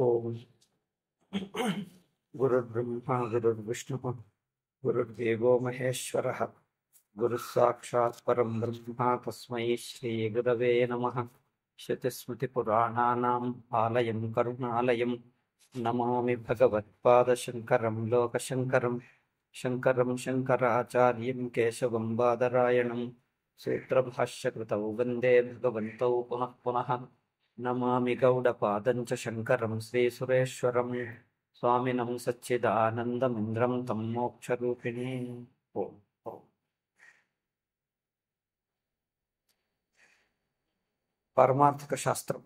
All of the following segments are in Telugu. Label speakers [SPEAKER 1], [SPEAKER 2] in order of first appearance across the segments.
[SPEAKER 1] ఓం గురుర్బ్రహ్మ గురుర్విష్ణు గురుర్దేవో మహేశ్వర గురుస్సాక్షాత్ పరం బ్రహ్మ తస్మై శ్రీ గురవే నమః. శృతిస్మృతిపురాణానాం ఆలయం కరుణాలయం నమామి భగవత్పాదశంకరం లోకశంకరం. శంకరం శంకరాచార్యం కేశవం బాదరాయణం సూత్రభాష్యకృతౌ వందే భగవంతౌ పునః పునః. నమామి గౌడపాదం చ శంకరం శ్రీసురేశ్వరం స్వామినం సచ్చిదానందమింద్రం తం మోక్షరూపిణే. ఓం ఓం. పారమార్థిక శాస్త్రం.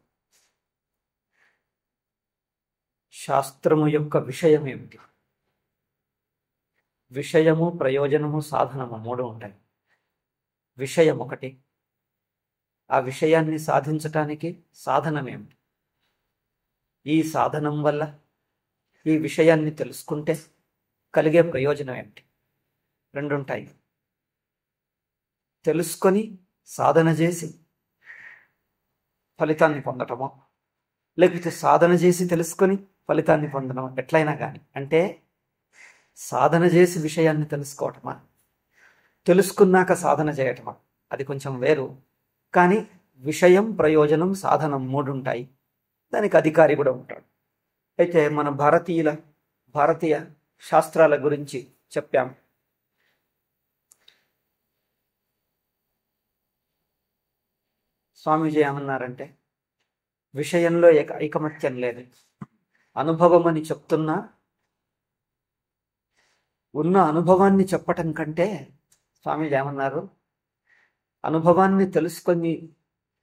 [SPEAKER 1] శాస్త్రము యొక్క విషయం ఏమిటి? విషయము, ప్రయోజనము, సాధనము మూడు ఉంటాయి. విషయం ఒకటి, ఆ విషయాన్ని సాధించటానికి సాధనం ఏమిటి? ఈ సాధనం వల్ల ఈ విషయాన్ని తెలుసుకుంటే కలిగే ప్రయోజనం ఏమిటి? రెండు ఉంటాయి. తెలుసుకొని సాధన చేసి ఫలితాన్ని పొందటమో, లేకపోతే సాధన చేసి తెలుసుకొని ఫలితాన్ని పొందడం, ఎట్లయినా కానీ. అంటే సాధన చేసి విషయాన్ని తెలుసుకోవటమా, తెలుసుకున్నాక సాధన చేయటమా, అది కొంచెం వేరు. కానీ విషయం, ప్రయోజనం, సాధనం మూడు ఉంటాయి. దానికి అధికారి కూడా ఉంటాడు. అయితే మన భారతీయ శాస్త్రాల గురించి చెప్పాం. స్వామీజీ ఏమన్నారంటే, విషయంలో ఐకమత్యం లేదు. అనుభవం అని చెప్తున్నా ఉన్న అనుభవాన్ని చెప్పటం కంటే, స్వామీజీ ఏమన్నారు, అనుభవాన్ని తెలుసుకొని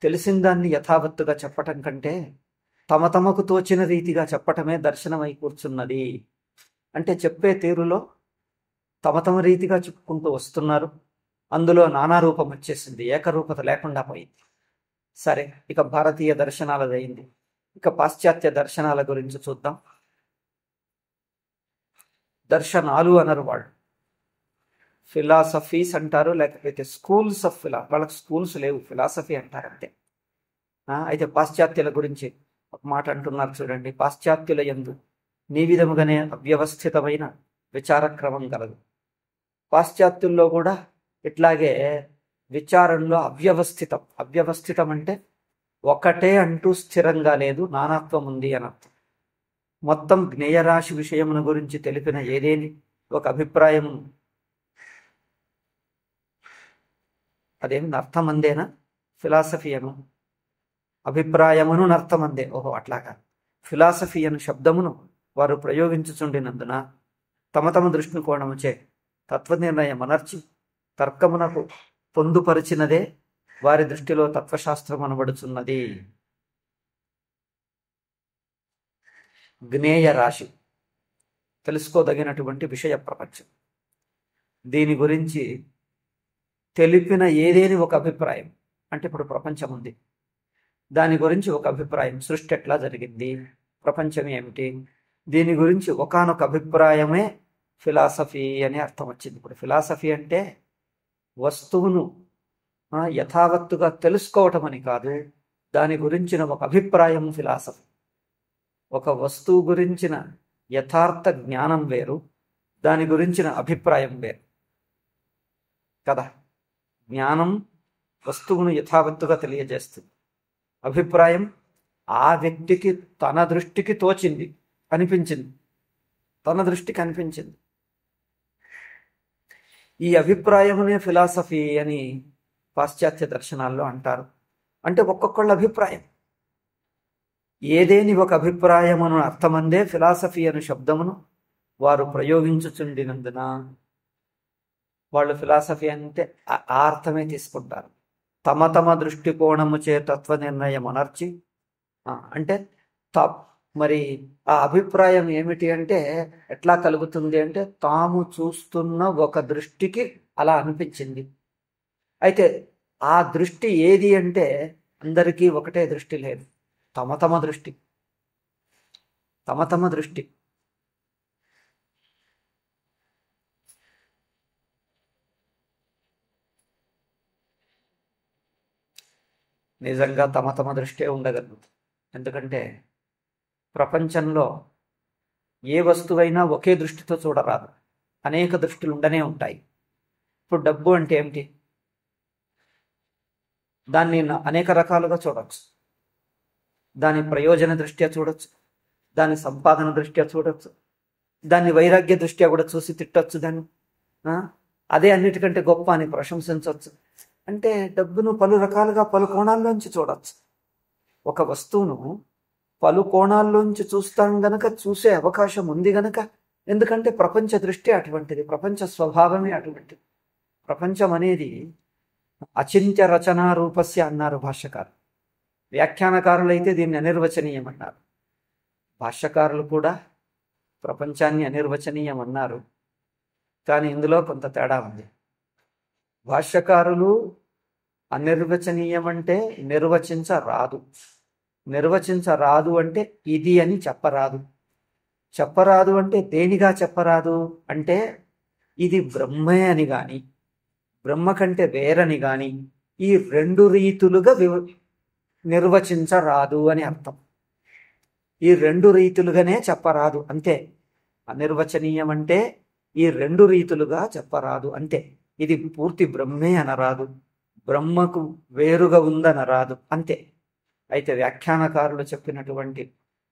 [SPEAKER 1] తెలిసిన దాన్ని యథావత్తుగా చెప్పటం కంటే తమకు తోచిన రీతిగా చెప్పటమే దర్శనమై కూర్చున్నది. అంటే చెప్పే తీరులో తమ రీతిగా చెప్పుకుంటూ వస్తున్నారు. అందులో నానా రూపం వచ్చేసింది, ఏకరూపత లేకుండా పోయింది. సరే, ఇక భారతీయ దర్శనాలది అయింది. ఇక పాశ్చాత్య దర్శనాల గురించి చూద్దాం. దర్శనాలు అనరు వాళ్ళు, ఫిలాసఫీస్ అంటారు, లేకపోతే స్కూల్స్ ఆఫ్ వాళ్ళకి స్కూల్స్ లేవు, ఫిలాసఫీ అంటారు అంతే. అయితే పాశ్చాత్యుల గురించి ఒక మాట అంటున్నారు చూడండి. పాశ్చాత్యుల యందు నీ విధముగానే అవ్యవస్థితమైన విచారక్రమం కలదు. పాశ్చాత్యుల్లో కూడా ఇట్లాగే విచారంలో అవ్యవస్థితం అంటే ఒకటే అంటూ స్థిరంగా లేదు, నానాత్వం ఉంది అని అర్థం. మొత్తం జ్ఞేయరాశి విషయమును గురించి తెలిపిన ఏదేని ఒక అభిప్రాయం, అదేమి అర్థమందేనా? ఫిలాసఫీ అను అభిప్రాయమును అర్థమందే. ఓహో, అట్లాగా. ఫిలాసఫీ అను శబ్దమును వారు ప్రయోగించుచుండినందున తమ దృష్టిని కోణముచే తత్వనిర్ణయం అనర్చి తర్కమునకు పొందుపరిచినదే వారి దృష్టిలో తత్వశాస్త్రం అనబడుచున్నది. జ్ఞేయ రాశి, తెలుసుకోదగినటువంటి విషయ ప్రపంచం. దీని గురించి తెలిపిన ఏదేని ఒక అభిప్రాయం. అంటే ఇప్పుడు ప్రపంచం ఉంది, దాని గురించి ఒక అభిప్రాయం. సృష్టి ఎట్లా జరిగింది, ప్రపంచం ఏమిటి, దీని గురించి ఒకానొక అభిప్రాయమే ఫిలాసఫీ అని అర్థం వచ్చింది. ఇప్పుడు ఫిలాసఫీ అంటే వస్తువును యథావత్తుగా తెలుసుకోవటం అని కాదు, దాని గురించిన ఒక అభిప్రాయం ఫిలాసఫీ. ఒక వస్తువు గురించిన యథార్థ జ్ఞానం వేరు, దాని గురించిన అభిప్రాయం వేరు కదా. జ్ఞానం వస్తువును యథావత్తుగా తెలియజేస్తుంది. అభిప్రాయం ఆ వ్యక్తికి తన దృష్టికి తోచింది, అనిపించింది, తన దృష్టికి అనిపించింది. ఈ అభిప్రాయమునే ఫిలాసఫీ అని పాశ్చాత్య దర్శనాల్లో అంటారు. అంటే ఒక్కొక్కళ్ళ అభిప్రాయం. ఏదేని ఒక అభిప్రాయమును అర్థమందే ఫిలాసఫీ అను శబ్దమును వారు ప్రయోగించుచుండినందున వాళ్ళు ఫిలాసఫీ అంటే ఆ అర్థమే తీసుకుంటారు. తమ దృష్టికోణము చే తత్వ నిర్ణయం అనర్చి, అంటే మరి ఆ అభిప్రాయం ఏమిటి అంటే ఎట్లా కలుగుతుంది అంటే తాము చూస్తున్న ఒక దృష్టికి అలా అనిపించింది. అయితే ఆ దృష్టి ఏది అంటే అందరికీ ఒకటే దృష్టి లేదు, తమ దృష్టి. నిజంగా తమ దృష్టే ఉండగలదు. ఎందుకంటే ప్రపంచంలో ఏ వస్తువైనా ఒకే దృష్టితో చూడరాదు, అనేక దృష్టిలు ఉండనే ఉంటాయి. ఇప్పుడు డబ్బు అంటే ఏమిటి? దాన్ని అనేక రకాలుగా చూడవచ్చు. దాని ప్రయోజన దృష్ట్యా చూడొచ్చు, దాని సంపాదన దృష్ట్యా చూడొచ్చు, దాన్ని వైరాగ్య దృష్ట్యా కూడా చూసి తిట్టొచ్చు దాన్ని. అదే అన్నిటికంటే గొప్ప అని ప్రశంసించవచ్చు. అంటే డబ్బును పలు రకాలుగా పలు కోణాల్లోంచి చూడొచ్చు. ఒక వస్తువును పలు కోణాల్లోంచి చూస్తాం గనక, చూసే అవకాశం ఉంది గనక. ఎందుకంటే ప్రపంచ దృష్టి అటువంటిది, ప్రపంచ స్వభావమే అటువంటిది. ప్రపంచం అనేది అచింత్య రచనా రూపస్య అన్నారు భాష్యకారు. వ్యాఖ్యానకారులైతే దీన్ని అనిర్వచనీయం అన్నారు. భాష్యకారులు కూడా ప్రపంచాన్ని అనిర్వచనీయం అన్నారు. కానీ ఇందులో కొంత తేడా ఉంది. భాష్యకారులు అనిర్వచనీయం అంటే నిర్వచించరాదు, నిర్వచించరాదు అంటే ఇది అని చెప్పరాదు. చెప్పరాదు అంటే దేనిగా చెప్పరాదు అంటే ఇది బ్రహ్మే అని గాని, బ్రహ్మ కంటే వేరని గాని ఈ రెండు రీతులుగా నిర్వచించరాదు అని అర్థం. ఈ రెండు రీతులుగానే చెప్పరాదు అంతే. అనిర్వచనీయం అంటే ఈ రెండు రీతులుగా చెప్పరాదు అంతే. ఇది పూర్తి బ్రహ్మే అనరాదు, బ్రహ్మకు వేరుగా ఉందనరాదు అంతే. అయితే వ్యాఖ్యానకారులు చెప్పినటువంటి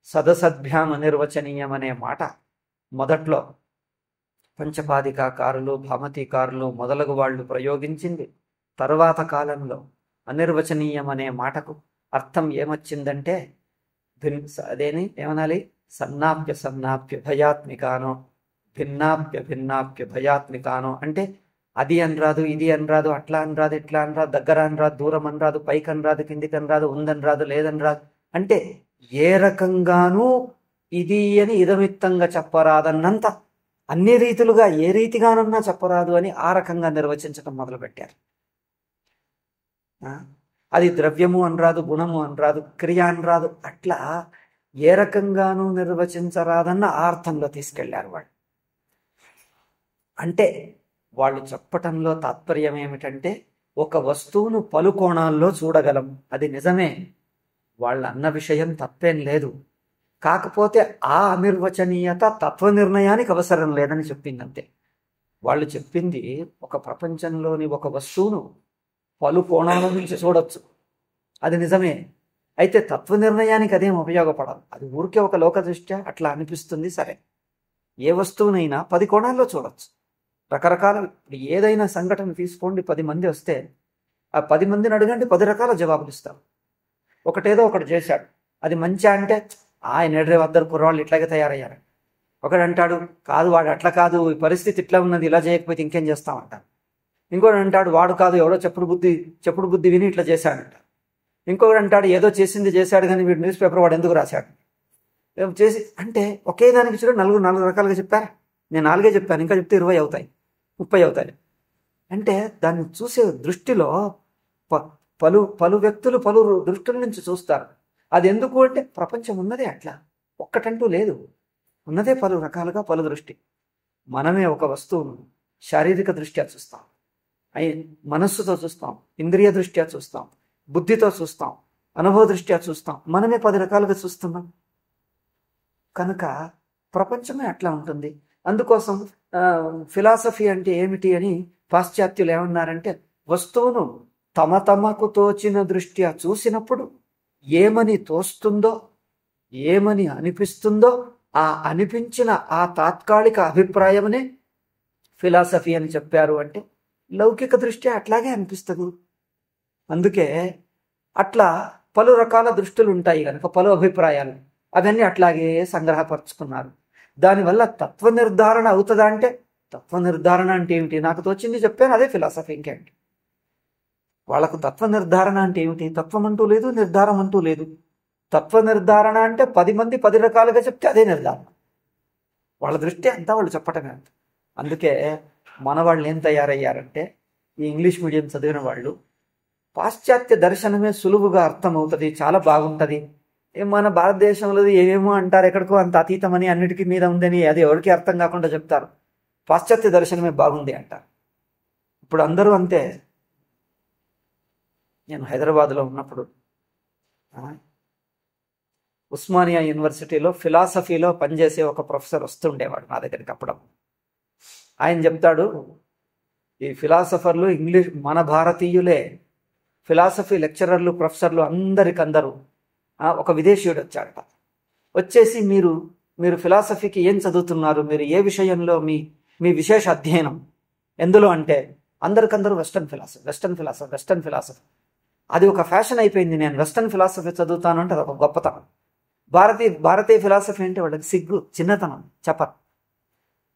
[SPEAKER 1] సదసద్భ్యాం అనిర్వచనీయం అనే మాట మొదట్లో పంచపాదికాకారులు, భామతీకారులు మొదలగు వాళ్ళు ప్రయోగించింది. తరువాత కాలంలో అనిర్వచనీయం అనే మాటకు అర్థం ఏమొచ్చిందంటే అదేని ఏమనాలి, సన్నాప్య సన్నాప్య భయాత్మికానో, భిన్నాప్య భిన్నాప్య భయాత్మికానో. అంటే అది అనరాదు, ఇది అనరాదు, అట్లా అనరాదు, ఇట్లా అనరాదు, దగ్గర అనరాదు, దూరం అనరాదు, పైకి అనరాదు, కిందికి అనరాదు, ఉందనరాదు, లేదనరాదు. అంటే ఏ రకంగానూ ఇది అని ఇదమిత్తంగా చెప్పరాదన్నంత అన్ని రీతులుగా ఏ రీతిగానన్నా చెప్పరాదు అని ఆ రకంగా నిర్వచించడం మొదలుపెట్టారు. అది ద్రవ్యము అనరాదు, గుణము అనరాదు, క్రియ అనరాదు, అట్లా ఏ రకంగానూ నిర్వచించరాదన్న ఆ అర్థంలో తీసుకెళ్లారు వాళ్ళు. అంటే వాళ్ళు చెప్పటంలో తాత్పర్యం ఏమిటంటే ఒక వస్తువును పలు కోణాల్లో చూడగలం, అది నిజమే, వాళ్ళ అన్న విషయం తప్పేం లేదు. కాకపోతే ఆ అనిర్వచనీయత తత్వ నిర్ణయానికి అవసరం లేదని చెప్పింది అంతే. వాళ్ళు చెప్పింది ఒక ప్రపంచంలోని ఒక వస్తువును పలు కోణాల నుంచి చూడొచ్చు, అది నిజమే. అయితే తత్వ నిర్ణయానికి అదేం ఉపయోగపడదు, అది ఊరికే ఒక లోక దృష్ట్యా అట్లా అనిపిస్తుంది. సరే, ఏ వస్తువునైనా 10 కోణాల్లో చూడొచ్చు, రకరకాల. ఏదైనా సంఘటన తీసుకోండి, 10 మంది వస్తే ఆ 10 మందిని అడగండి, 10 రకాల జవాబులు ఇస్తారు. ఒకటేదో ఒకటి చేశాడు, అది మంచి అంటే ఆయన ఎడ్రే వద్దరు కుర్రాళ్ళు ఇట్లాగే తయారయ్యారు. ఒకడు అంటాడు కాదు, వాడు అట్లా కాదు, ఈ పరిస్థితి ఇట్లా ఉన్నది, ఇలా చేయకపోతే ఇంకేం చేస్తామంటారు. ఇంకోటి అంటాడు వాడు కాదు, ఎవడో చెప్పుడు బుద్ధి విని ఇట్లా చేశాడంట. ఇంకొకటి అంటాడు ఏదో చేశాడు కానీ వీడు న్యూస్ పేపర్ వాడు ఎందుకు రాశాడు చేసి. అంటే ఒకే దానికి చూడ నాలుగు రకాలుగా చెప్పారు. నేను 4 చెప్పాను, ఇంకా చెప్తే 20 అవుతాయి, 30 అవుతాయి. అంటే దాన్ని చూసే దృష్టిలో పలు వ్యక్తులు పలు దృష్టిల నుంచి చూస్తారు. అది ఎందుకు అంటే ప్రపంచం ఉన్నదే అట్లా, ఒక్కటంటూ లేదు, ఉన్నదే పలు రకాలుగా పలు దృష్టి. మనమే ఒక వస్తువును శారీరక దృష్ట్యా చూస్తాం, మనస్సుతో చూస్తాం, ఇంద్రియ దృష్ట్యా చూస్తాం, బుద్ధితో చూస్తాం, అనుభవ దృష్ట్యా చూస్తాం. మనమే 10 రకాలుగా చూస్తున్నాం. కనుక ప్రపంచమే అట్లా ఉంటుంది. అందుకోసం ఫిలాసఫీ అంటే ఏమిటి అని పాశ్చాత్యులు ఏమన్నారంటే వస్తువును తమకు తోచిన దృష్ట్యా చూసినప్పుడు ఏమని తోస్తుందో, ఏమని అనిపిస్తుందో ఆ అనిపించిన ఆ తాత్కాలిక అభిప్రాయమనే ఫిలాసఫీ అని చెప్పారు. అంటే లౌకిక దృష్ట్యా అట్లాగే అనిపిస్తుంది. అందుకే అట్లా పలు రకాల దృష్టులు ఉంటాయి కనుక పలు అభిప్రాయాలు అవన్నీ అట్లాగే సంగ్రహపరుచుకున్నారు. దానివల్ల తత్వ నిర్ధారణ అవుతుందా అంటే తత్వ నిర్ధారణ అంటే ఏమిటి, నాకు తోచింది చెప్పాను, అదే ఫిలాసఫీ. ఇంకేంటి వాళ్ళకు తత్వ నిర్ధారణ అంటే ఏమిటి, తత్వం అంటూ లేదు, నిర్ధారం అంటూ లేదు. తత్వ నిర్ధారణ అంటే 10 మంది 10 రకాలుగా చెప్తే అదే నిర్ధారణ. వాళ్ళ దృష్టి అంతా వాళ్ళు చెప్పటమే అంత. అందుకే మన వాళ్ళు ఏం తయారయ్యారంటే ఈ ఇంగ్లీష్ మీడియం చదివిన వాళ్ళు పాశ్చాత్య దర్శనమే సులువుగా అర్థమవుతుంది, చాలా బాగుంటుంది. మన భారతదేశంలో ఏమేమో అంటారు, ఎక్కడికో అంత అతీతమని, అన్నిటికీ మీద ఉందని, అది ఎవరికి అర్థం కాకుండా చెప్తారు. పాశ్చాత్య దర్శనమే బాగుంది అంటారు. ఇప్పుడు అందరూ అంతే. నేను హైదరాబాద్లో ఉన్నప్పుడు ఉస్మానియా యూనివర్సిటీలో ఫిలాసఫీలో పనిచేసే ఒక ప్రొఫెసర్ వస్తుండేవాడు నా దగ్గరికి అప్పుడు. ఆయన చెప్తాడు, ఈ ఫిలాసఫర్లు ఇంగ్లీష్ మన భారతీయులే, ఫిలాసఫీ లెక్చరర్లు ప్రొఫెసర్లు అందరికందరూ ఒక విదేశీయుడు వచ్చాడట. వచ్చేసి మీరు ఫిలాసఫీకి ఏం చదువుతున్నారు, మీరు ఏ విషయంలో మీ విశేష అధ్యయనం ఎందులో అంటే అందరికందరూ వెస్టర్న్ ఫిలాసఫీ. అది ఒక ఫ్యాషన్ అయిపోయింది. నేను వెస్టర్న్ ఫిలాసఫీ చదువుతాను అంటే అది ఒక గొప్పతనం. భారతీయ ఫిలాసఫీ అంటే వాళ్ళకి సిగ్గు, చిన్నతనం, చెప్పరు.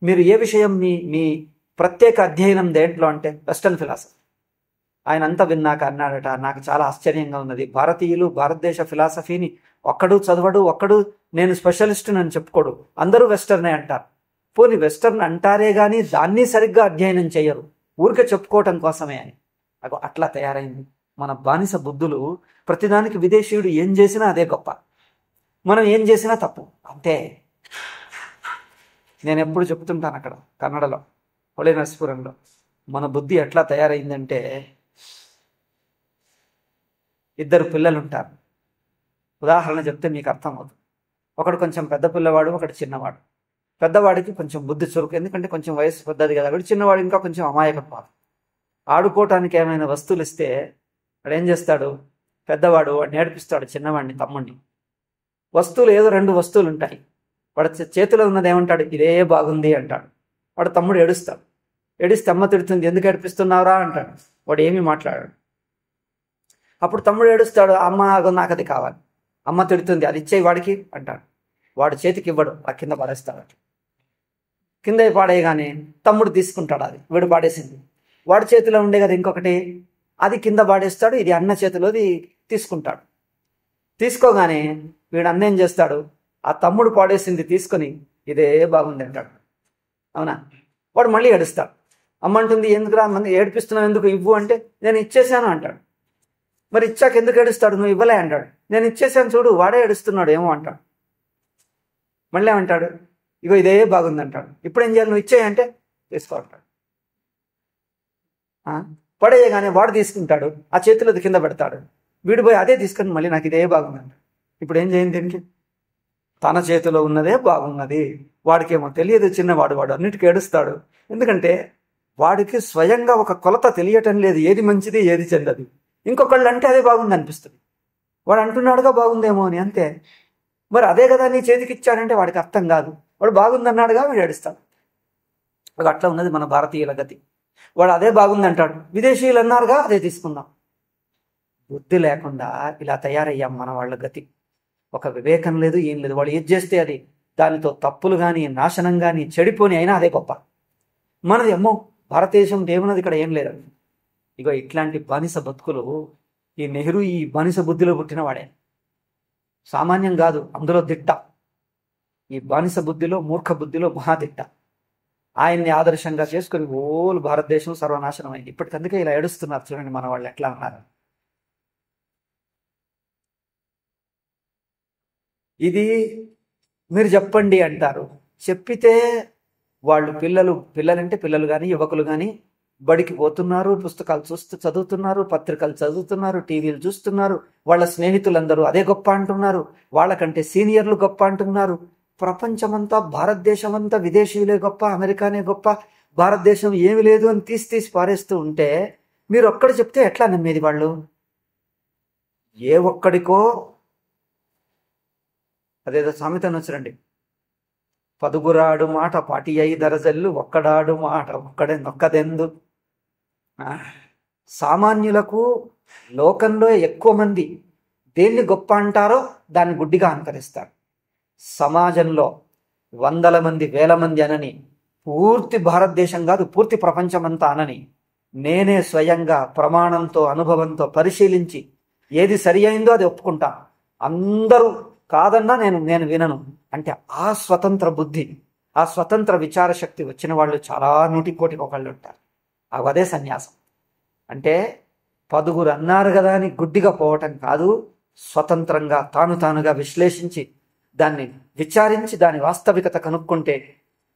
[SPEAKER 1] మీరు ఏ విషయం మీ ప్రత్యేక అధ్యయనం దేంట్లో అంటే వెస్టర్న్ ఫిలాసఫీ. ఆయన అంతా విన్నాక అన్నాడట, నాకు చాలా ఆశ్చర్యంగా ఉన్నది, భారతీయులు భారతదేశ ఫిలాసఫీని ఒక్కడు చదవడు, ఒక్కడు నేను స్పెషలిస్ట్ అని చెప్పుకోడు, అందరూ వెస్టర్నే అంటారు. పోనీ వెస్టర్న్ అంటారే కానీ దాన్ని సరిగ్గా అధ్యయనం చేయరు, ఊరికే చెప్పుకోవటం కోసమే అని. అట్లా తయారైంది మన బానిస బుద్ధులు. ప్రతిదానికి విదేశీయుడు ఏం చేసినా అదే గొప్ప, మనం ఏం చేసినా తప్పు, అంతే. నేను ఎప్పుడు చెప్తుంటాను అక్కడ కన్నడలో, హొళే నరసీపురంలో, మన బుద్ధి ఎట్లా తయారైందంటే, ఇద్దరు పిల్లలు ఉంటారు. ఉదాహరణ చెప్తే మీకు అర్థమవుతుంది. ఒకడు కొంచెం పెద్ద పిల్లవాడు, ఒకటి చిన్నవాడు. పెద్దవాడికి కొంచెం బుద్ధి చురుకు, ఎందుకంటే కొంచెం వయసు పెద్దది కదా. ఒకటి చిన్నవాడు ఇంకా కొంచెం అమాయకత్వం. ఆడుకోవటానికి ఏమైనా వస్తువులు ఇస్తే వాడు ఏం చేస్తాడు, పెద్దవాడు వాడిని నేర్పిస్తాడు చిన్నవాడిని, తమ్ముడిని. వస్తువులు ఏదో 2 వస్తువులు ఉంటాయి, వాడు చేతిలో ఉన్నది ఏమంటాడు, ఇదే బాగుంది అంటాడు. వాడు తమ్ముడు ఏడుస్తాడు. ఏడిస్తే అమ్మ తిడుతుంది, ఎందుకు ఏడిపిస్తున్నావురా అంటాడు. వాడు ఏమీ మాట్లాడాడు. అప్పుడు తమ్ముడు ఏడుస్తాడు, అమ్మ నాకు అది కావాలి. అమ్మ తిడుతుంది, అది ఇచ్చేయి వాడికి అంటాడు. వాడు చేతికి ఇవ్వడు, ఆ కింద పడేస్తాడు. కింద పాడేయగానే తమ్ముడు తీసుకుంటాడు, అది వీడు పాడేసింది. వాడి చేతిలో ఉండే కదా ఇంకొకటి, అది కింద పాడేస్తాడు. ఇది అన్న చేతిలోది తీసుకుంటాడు. తీసుకోగానే వీడు అన్న ఏం చేస్తాడు, ఆ తమ్ముడు పాడేసింది తీసుకొని ఇదే బాగుంది అంటాడు. అవునా? వాడు మళ్ళీ ఏడుస్తాడు. అమ్మ అంటుంది, ఎందుకురా ఏడిపిస్తున్నావు, ఎందుకు ఇవ్వు అంటే, నేను ఇచ్చేసాను అంటాడు. మరి ఇచ్చాక ఎందుకు ఏడుస్తాడు, నువ్వు ఇవ్వలే అంటాడు. నేను ఇచ్చేసాను చూడు, వాడే ఏడుస్తున్నాడు ఏమో అంటాడు. మళ్ళీ ఏమంటాడు, ఇగో ఇదే బాగుంది అంటాడు. ఇప్పుడు ఏం చేయాలి, నువ్వు ఇచ్చేయంటే తీసుకో అంటాడు. పడేయగానే వాడు తీసుకుంటాడు, ఆ చేతిలో కింద పెడతాడు. వీడు పోయి అదే తీసుకొని మళ్ళీ నాకు ఇదే బాగుంది అంటాడు. ఇప్పుడు ఏం చేయండి దీనికి, తన చేతిలో ఉన్నదే బాగున్నది. వాడికేమో తెలియదు, చిన్నవాడు, వాడు అన్నిటికీ ఏడుస్తాడు. ఎందుకంటే వాడికి స్వయంగా ఒక కొలత తెలియటం లేదు, ఏది మంచిది ఏది చెడ్డది. ఇంకొకళ్ళు అంటే అదే బాగుంది అనిపిస్తుంది, వాడు అంటున్నాడుగా బాగుందేమో అని, అంతే. మరి అదే కదా నీ చేతికి ఇచ్చాడంటే వాడికి అర్థం కాదు, వాడు బాగుంది అన్నాడుగా వీడు ఏడుస్తాడు. అట్లా ఉన్నది మన భారతీయుల గతి. వాడు అదే బాగుంది అంటాడు, విదేశీయులు అన్నారుగా అదే తీసుకుందాం. బుద్ధి లేకుండా ఇలా తయారయ్యాం మన వాళ్ళ గతి. ఒక వివేకం లేదు, ఏం లేదు. వాళ్ళు ఏది చేస్తే అది, దానితో తప్పులు కానీ నాశనం కానీ చెడిపోని అయినా అదే గొప్ప. మనది అమ్మో భారతదేశం ఏమున్నది ఇక్కడ ఏం లేదు. ఇగో ఇట్లాంటి బానిస బతుకులు, ఈ నెహ్రూ ఈ బానిస బుద్ధిలో పుట్టిన వాడే, సామాన్యం కాదు, అందులో దిట్ట. ఈ బానిస బుద్ధిలో, మూర్ఖ బుద్ధిలో మహాదిట్ట. ఆయన్ని ఆదర్శంగా చేసుకుని ఓలు భారతదేశం సర్వనాశనం అయింది. ఇప్పటికందుకే ఇలా ఏడుస్తున్నారు చూడండి మన వాళ్ళు ఎట్లా ఉన్నారు. ఇది మీరు చెప్పండి అంటారు. చెప్పితే వాళ్ళు పిల్లలంటే పిల్లలు కానీ యువకులు కానీ బడికి పోతున్నారు, పుస్తకాలు చదువుతున్నారు, పత్రికలు చదువుతున్నారు, టీవీలు చూస్తున్నారు. వాళ్ళ స్నేహితులందరూ అదే గొప్ప అంటున్నారు, వాళ్ళకంటే సీనియర్లు గొప్ప అంటున్నారు. ప్రపంచమంతా, భారతదేశం అంతా విదేశీయులే గొప్ప, అమెరికానే గొప్ప, భారతదేశం ఏమి లేదు అని తీసి పారేస్తూ ఉంటే మీరు ఒక్కడు చెప్తే ఎట్లా నమ్మేది వాళ్ళు? ఏ ఒక్కడికో అదేదో సామెత వచ్చరండి, పదుగురాడు మాట పాటి అయి దరజల్లు, ఒక్కడాడు మాట నొక్కదెందు. సామాన్యులకు లోకంలో ఎక్కువ మంది దేన్ని గొప్ప అంటారో దాన్ని గుడ్డిగా అనుకరిస్తారు. సమాజంలో 100 మంది 1000 మంది అనని, పూర్తి భారతదేశం కాదు పూర్తి ప్రపంచమంతా అనని, నేనే స్వయంగా ప్రమాణంతో అనుభవంతో పరిశీలించి ఏది సరి అయిందో అది ఒప్పుకుంటా, అందరూ కాదన్నా నేను వినను అంటే ఆ స్వతంత్ర బుద్ధి, ఆ స్వతంత్ర విచార శక్తి వచ్చిన వాళ్ళు చాలా 100 కోటికి ఉంటారు. అదే సన్యాసం అంటే. పదుగురు అన్నారు కదా అని గుడ్డిగా పోవటం కాదు, స్వతంత్రంగా తానుగా విశ్లేషించి దాన్ని విచారించి దాని వాస్తవికత కనుక్కుంటే,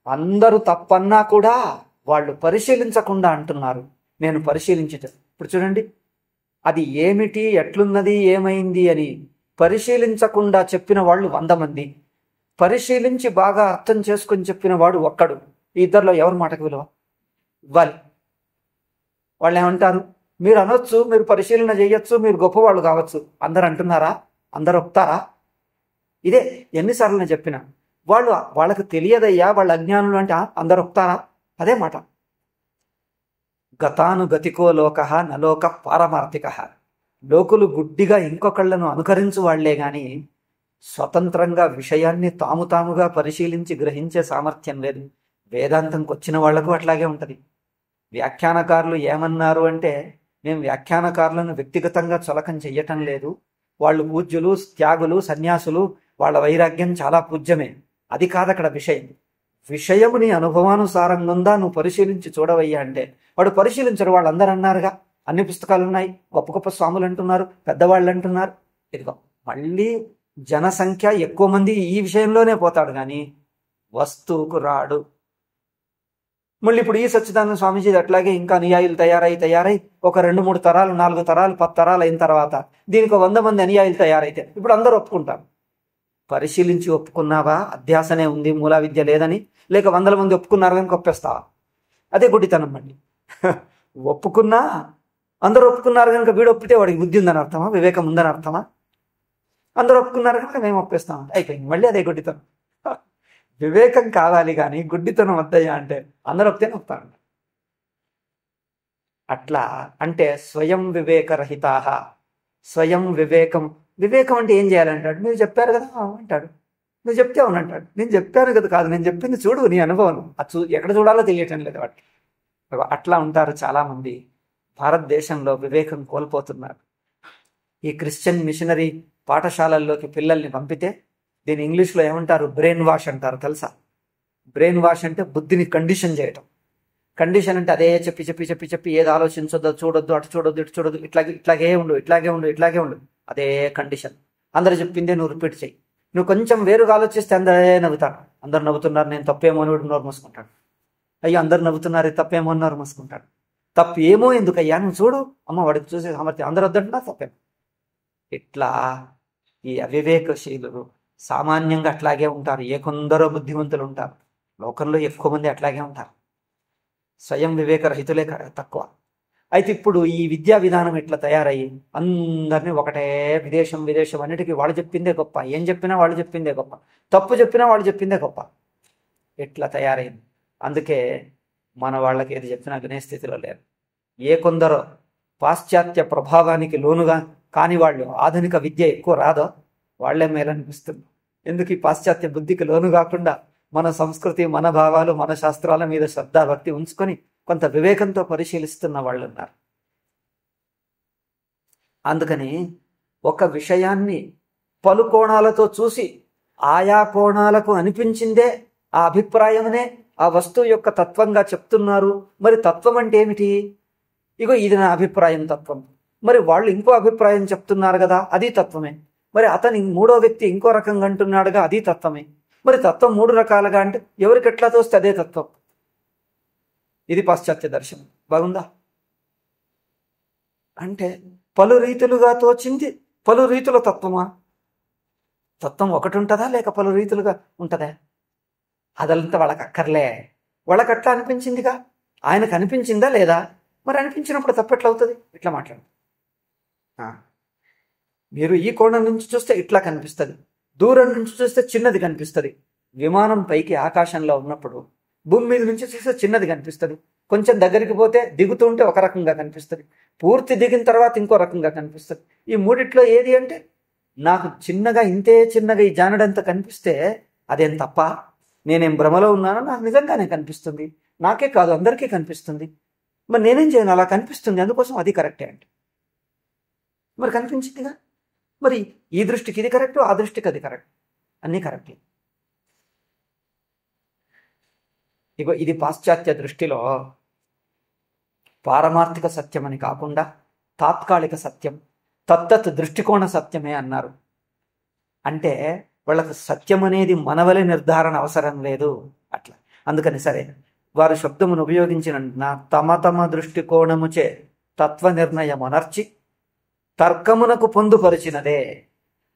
[SPEAKER 1] అందరూ తప్పన్నా కూడా వాళ్ళు పరిశీలించకుండా అంటున్నారు నేను పరిశీలించట. ఇప్పుడు చూడండి, అది ఏమిటి, ఎట్లున్నది, ఏమైంది అని పరిశీలించకుండా చెప్పిన వాళ్ళు 100 మంది, పరిశీలించి బాగా అర్థం చేసుకొని చెప్పిన వాడు ఒక్కడు. ఈ ఇద్దరిలో ఎవరి మాటకు విలువ ఇవ్వాలి? వాళ్ళు ఏమంటారు? మీరు అనొచ్చు, మీరు పరిశీలన చేయొచ్చు, మీరు గొప్పవాళ్ళు కావచ్చు. అందరు అంటున్నారా? అందరు ఒప్పుతారా? ఇదే ఎన్నిసార్లు నేను చెప్పిన. వాళ్ళకి తెలియదయ్యా, వాళ్ళ అజ్ఞానులు అంటే అందరు ఒప్పుతారా? అదే మాట. గతానుగతికో లోక నలోక పారమార్థిక. లోకులు గుడ్డిగా ఇంకొకళ్లను అనుకరించు వాళ్లే గాని స్వతంత్రంగా విషయాన్ని తాముగా పరిశీలించి గ్రహించే సామర్థ్యం లేదు. వేదాంతంకి వచ్చిన వాళ్లకు అట్లాగే ఉంటది. వ్యాఖ్యానకారులు ఏమన్నారు అంటే, మేము వ్యాఖ్యానకారులను వ్యక్తిగతంగా చులకం చెయ్యటం లేదు, వాళ్ళు పూజ్యులు, త్యాగులు, సన్యాసులు, వాళ్ళ వైరాగ్యం చాలా పూజ్యమే, అది కాదు అక్కడ విషయం. విషయము నీ అనుభవానుసారంగా ఉందా, నువ్వు పరిశీలించి చూడవయ్యా అంటే వాడు పరిశీలించరు. వాళ్ళందరూ అన్నారుగా, అన్ని పుస్తకాలు ఉన్నాయి, గొప్ప గొప్ప స్వాములు అంటున్నారు, పెద్దవాళ్ళు అంటున్నారు. ఇదిగో మళ్ళీ జనసంఖ్య ఎక్కువ మంది ఈ విషయంలోనే పోతాడు కానీ వస్తువుకు రాడు. మళ్ళీ ఇప్పుడు ఈ సచ్చిదానంద స్వామీజీ అట్లాగే ఇంకా అనుయాయులు తయారై ఒక 2-3 తరాలు, 4 తరాలు, 10 తరాలు అయిన తర్వాత దీనికి 100 మంది అనుయాయులు తయారైతే ఇప్పుడు అందరూ ఒప్పుకుంటారు. పరిశీలించి ఒప్పుకున్నావా? అధ్యాసనే ఉంది, మూలా విద్య లేదని, లేక 100 మంది ఒప్పుకున్నారు కనుక ఒప్పేస్తావా? అదే గుడ్డితనం. మళ్ళీ ఒప్పుకున్నా, అందరూ ఒప్పుకున్నారు కనుక వీడు ఒప్పితే వాడికి బుద్ధి ఉందని అర్థమా? వివేకం ఉందని అర్థమా? అందరూ ఒప్పుకున్నారు కనుక మేము ఒప్పేస్తాం, అయిపోయింది. మళ్ళీ అదే గుడ్డితనం. వివేకం కావాలి కానీ గుడ్డితనం వద్దయ్యా అంటే అందరూ ఒప్పితేనే ఒప్పుతారు. అట్లా అంటే స్వయం వివేకరహితా. స్వయం వివేకం అంటే ఏం చేయాలంటాడు? మీరు చెప్పారు కదా అంటాడు, నువ్వు చెప్తే అవునంటాడు. నేను చెప్పాను కదా, కాదు నేను చెప్పింది చూడు, నీ అనుభవం. అది ఎక్కడ చూడాలో తెలియటం లేదు వాటి. అట్లా ఉంటారు చాలామంది. భారతదేశంలో వివేకం కోల్పోతున్నారు. ఈ క్రిస్టియన్ మిషనరీ పాఠశాలల్లోకి పిల్లల్ని పంపితే దీని ఇంగ్లీష్లో ఏమంటారు? బ్రెయిన్ వాష్ అంటారు. తెలుసా? బ్రెయిన్ వాష్ అంటే బుద్ధిని కండిషన్ చేయటం. కండిషన్ అంటే అదే చెప్పి ఏది ఆలోచించొద్దు, చూడొద్దు, అటు చూడొద్దు, ఇటు చూడొద్దు, ఇట్లాగే ఉండు, అదే కండిషన్. అందరు చెప్పిందే నువ్వు రిపీట్ చేయి. నువ్వు కొంచెం వేరుగా ఆలోచిస్తే అందరే నవ్వుతాడు. అందరు నవ్వుతున్నారు, నేను తప్పేమో అని నోరు మూసుకుంటాడు. అయ్యో అందరు నవ్వుతున్నారు, తప్పేమో అని నోరు మూసుకుంటాడు. తప్పు ఏమో ఎందుకయ్యా, నువ్వు చూడు, అమ్మ వాడికి చూసే సామర్థ్యం, అందరు వద్దంటున్నా తప్పేమో. ఇట్లా ఈ అవివేకశీలులు సామాన్యంగా అట్లాగే ఉంటారు. కొందరో బుద్ధిమంతులు ఉంటారు, లోకంలో ఎక్కువ మంది అట్లాగే ఉంటారు. స్వయం వివేకరహితులే తక్కువ. అయితే ఇప్పుడు ఈ విద్యా విధానం ఇట్లా తయారయ్యి అందరినీ ఒకటే విదేశం అన్నిటికీ వాళ్ళు చెప్పిందే గొప్ప, ఏం చెప్పినా వాళ్ళు చెప్పిందే గొప్ప, తప్పు చెప్పినా వాళ్ళు చెప్పిందే గొప్ప. ఇట్లా తయారైంది. అందుకే మన వాళ్ళకి ఏది చెప్పినా వినే స్థితిలో లేరు. కొందరో పాశ్చాత్య ప్రభావానికి లోనుగా కాని వాళ్ళు, ఆధునిక విద్య ఎక్కువ రాదో వాళ్లే మేలనిపిస్తుంది. ఎందుకు? ఈ పాశ్చాత్య బుద్ధికి లోను కాకుండా మన సంస్కృతి, మన భావాలు, మన శాస్త్రాల మీద శ్రద్ధ భక్తి ఉంచుకొని కొంత వివేకంతో పరిశీలిస్తున్న వాళ్ళు ఉన్నారు. అందుకని ఒక విషయాన్ని పలు కోణాలతో చూసి ఆయా కోణాలకు అనిపించిందే ఆ అభిప్రాయమనే ఆ వస్తువు యొక్క తత్వంగా చెప్తున్నారు. మరి తత్వం అంటే ఏమిటి? ఇగో ఇది నా అభిప్రాయం తత్వం. మరి వాళ్ళు ఇంకో అభిప్రాయం చెప్తున్నారు కదా, అది తత్వమే. మరి అతని 3వ వ్యక్తి ఇంకో రకంగా అంటున్నాడుగా, అది తత్వమే. మరి తత్వం 3 రకాలుగా అంటే ఎవరికి ఎట్లా తోస్తే అదే తత్వం. ఇది పాశ్చాత్య దర్శనం. బాగుందా? అంటే పలు రీతులుగా తోచింది పలు రీతుల తత్వమా? తత్వం ఒకటి ఉంటుందా లేక పలు రీతులుగా ఉంటుందా? అదంతా వాళ్ళకి అక్కర్లే. వాళ్ళకి అట్లా అనిపించిందిగా, ఆయనకు అనిపించిందా లేదా? మరి అనిపించినప్పుడు తప్పెట్లా అవుతుంది? ఇట్లా మాట్లాడు. మీరు ఈ కోణం నుంచి చూస్తే ఇట్లా కనిపిస్తుంది, దూరం నుంచి చూస్తే చిన్నది కనిపిస్తుంది. విమానం పైకి ఆకాశంలో ఉన్నప్పుడు భూమి మీద నుంచి చూస్తే చిన్నది కనిపిస్తుంది. కొంచెం దగ్గరికి పోతే దిగుతుంటే ఒక రకంగా కనిపిస్తుంది, పూర్తి దిగిన తర్వాత ఇంకో రకంగా కనిపిస్తుంది. ఈ మూడిట్లో ఏది అంటే నాకు చిన్నగా, ఇంతే చిన్నగా ఈ జానడంత కనిపిస్తే అదేం తప్ప? నేనేం భ్రమలో ఉన్నానో? నాకు నిజంగానే కనిపిస్తుంది. నాకే కాదు అందరికీ కనిపిస్తుంది. మరి నేనేం చేయను? అలా కనిపిస్తుంది, అందుకోసం అది కరెక్టే అంటే మరి కనిపించిందిగా. మరి ఈ దృష్టికి ఇది కరెక్ట్, ఆ దృష్టికి అది కరెక్ట్, అన్నీ కరెక్టే. ఇగో ఇది పాశ్చాత్య దృష్టిలో పారమార్థిక సత్యం అని కాకుండా తాత్కాలిక సత్యం, తత్తత్ దృష్టికోణ సత్యమే అన్నారు. అంటే వాళ్ళకు సత్యం అనేది మనవలే నిర్ధారణ అవసరం లేదు అట్లా. అందుకని సరే వారు శబ్దమును ఉపయోగించిన తమ దృష్టికోణముచే తత్వ నిర్ణయం అనర్చి తర్కమునకు పొందుపరిచినదే.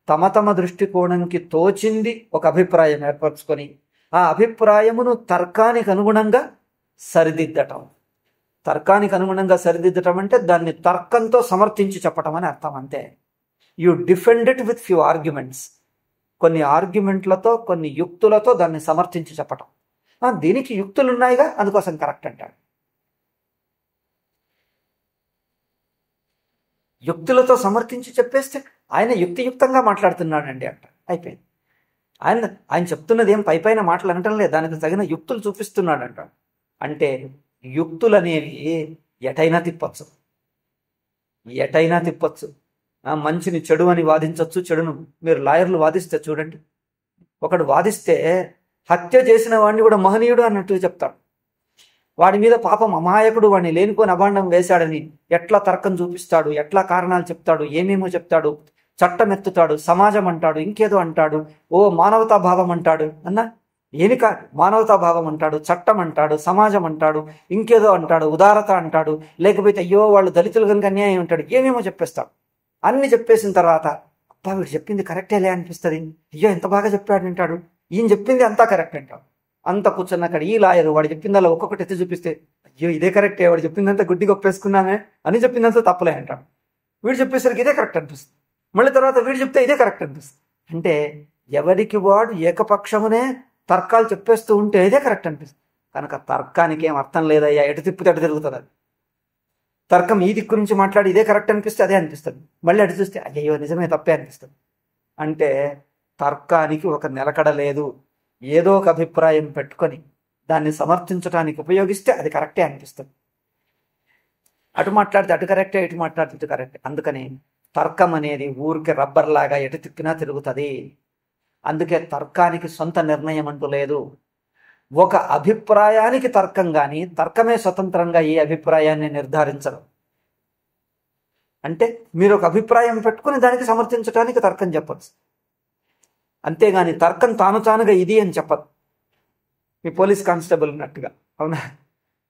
[SPEAKER 1] తమ తమ దృష్టికోణంకి తోచింది ఒక అభిప్రాయం ఏర్పరచుకొని ఆ అభిప్రాయమును తర్కానికి అనుగుణంగా సరిదిద్దటం. తర్కానికి అనుగుణంగా సరిదిద్దటం అంటే దాన్ని తర్కంతో సమర్థించి చెప్పటం అని అర్థం. అంతే. You defend it with few arguments. కొన్ని ఆర్గ్యుమెంట్లతో, కొన్ని యుక్తులతో దాన్ని సమర్థించి చెప్పటం. దీనికి యుక్తులు ఉన్నాయిగా, అందుకోసం కరెక్ట్ అంటాడు. యుక్తులతో సమర్థించి చెప్పేస్తే ఆయన యుక్తియుక్తంగా మాట్లాడుతున్నాడండి అంట. అయిపోయింది. ఆయన చెప్తున్నది ఏం పైపైన మాటలు అనటం లేదు, దానికి తగిన యుక్తులు చూపిస్తున్నాడంట. అంటే యుక్తులు అనేవి ఎటైనా తిప్పచ్చు, ఎటైనా తిప్పచ్చు. మంచిని చెడు అని వాదించవచ్చు, చెడును మీరు లాయర్లు వాదిస్తే చూడండి, ఒకడు వాదిస్తే హత్య చేసిన వాడిని కూడా మహనీయుడు అన్నట్టు చెప్తాడు. వాడి మీద పాపం అమాయకుడు, వాడిని లేనిపోని అభాండం వేశాడని ఎట్లా తర్కం చూపిస్తాడు, ఎట్లా కారణాలు చెప్తాడు, ఏమేమో చెప్తాడు, చట్టం ఎత్తుతాడు, సమాజం అంటాడు, ఇంకేదో అంటాడు, ఓ మానవతా భావం అంటాడు. ఏమి మానవతా భావం అంటాడు, చట్టం అంటాడు, సమాజం అంటాడు, ఇంకేదో అంటాడు, ఉదారత అంటాడు, లేకపోతే అయ్యో వాళ్ళు దళితులు కనుక అన్యాయం అంటాడు, ఏమేమో చెప్పేస్తాడు. అన్ని చెప్పేసిన తర్వాత అబ్బా వీడు చెప్పింది కరెక్టేలే అనిపిస్తుంది, అయ్యో ఎంత బాగా చెప్పాడు అంటాడు, ఈయన చెప్పింది అంతా కరెక్ట్ అంటాడు. అంత కూర్చున్న అక్కడ ఈ లాయరు వాడు చెప్పిందల్లా ఒక్కొక్కటి ఎత్తి చూపిస్తే అయ్యో ఇదే కరెక్టే, వాడు చెప్పిందంతా గుడ్డి గొప్పేసుకున్నామే అని చెప్పిందంతా తప్పలే అంటాడు. వీడు చెప్పేసరికి ఇదే కరెక్ట్ అనిపిస్తుంది, మళ్ళీ తర్వాత వీడు చెప్తే ఇదే కరెక్ట్ అనిపిస్తుంది. అంటే ఎవరికి వాడు ఏకపక్షమునే తర్కాలు చెప్పేస్తూ ఉంటే ఇదే కరెక్ట్ అనిపిస్తుంది. కనుక తర్కానికి ఏం అర్థం లేదయ్యా, ఎటు తిప్పితే అటు తిరుగుతుంది. అది తర్కం ఈ దిక్కు నుంచి మాట్లాడి ఇదే కరెక్ట్ అనిపిస్తే అదే అనిపిస్తుంది, మళ్ళీ అటు చూస్తే అయ్యో నిజమే తప్పే అనిపిస్తుంది. అంటే తర్కానికి ఒక నిలకడ లేదు. ఏదో ఒక అభిప్రాయం పెట్టుకొని దాన్ని సమర్థించడానికి ఉపయోగిస్తే అది కరెక్టే అనిపిస్తుంది. అటు మాట్లాడితే అటు కరెక్టే, ఇటు మాట్లాడితే ఇటు కరెక్టే. అందుకని తర్కం అనేది ఊరికి రబ్బర్ లాగా ఎటు తిప్పినా తిరుగుతుంది. అందుకే తర్కానికి సొంత నిర్ణయం అంటూ లేదు. ఒక అభిప్రాయానికి తర్కం కానీ, తర్కమే స్వతంత్రంగా ఏ అభిప్రాయాన్ని నిర్ధారించరు. అంటే మీరు ఒక అభిప్రాయం పెట్టుకుని దానికి సమర్థించడానికి తర్కం చెప్పచ్చు, అంతేగాని తర్కం తానుగా ఇది అని చెప్పదు. మీ పోలీస్ కానిస్టేబుల్ ఉన్నట్టుగా, అవునా,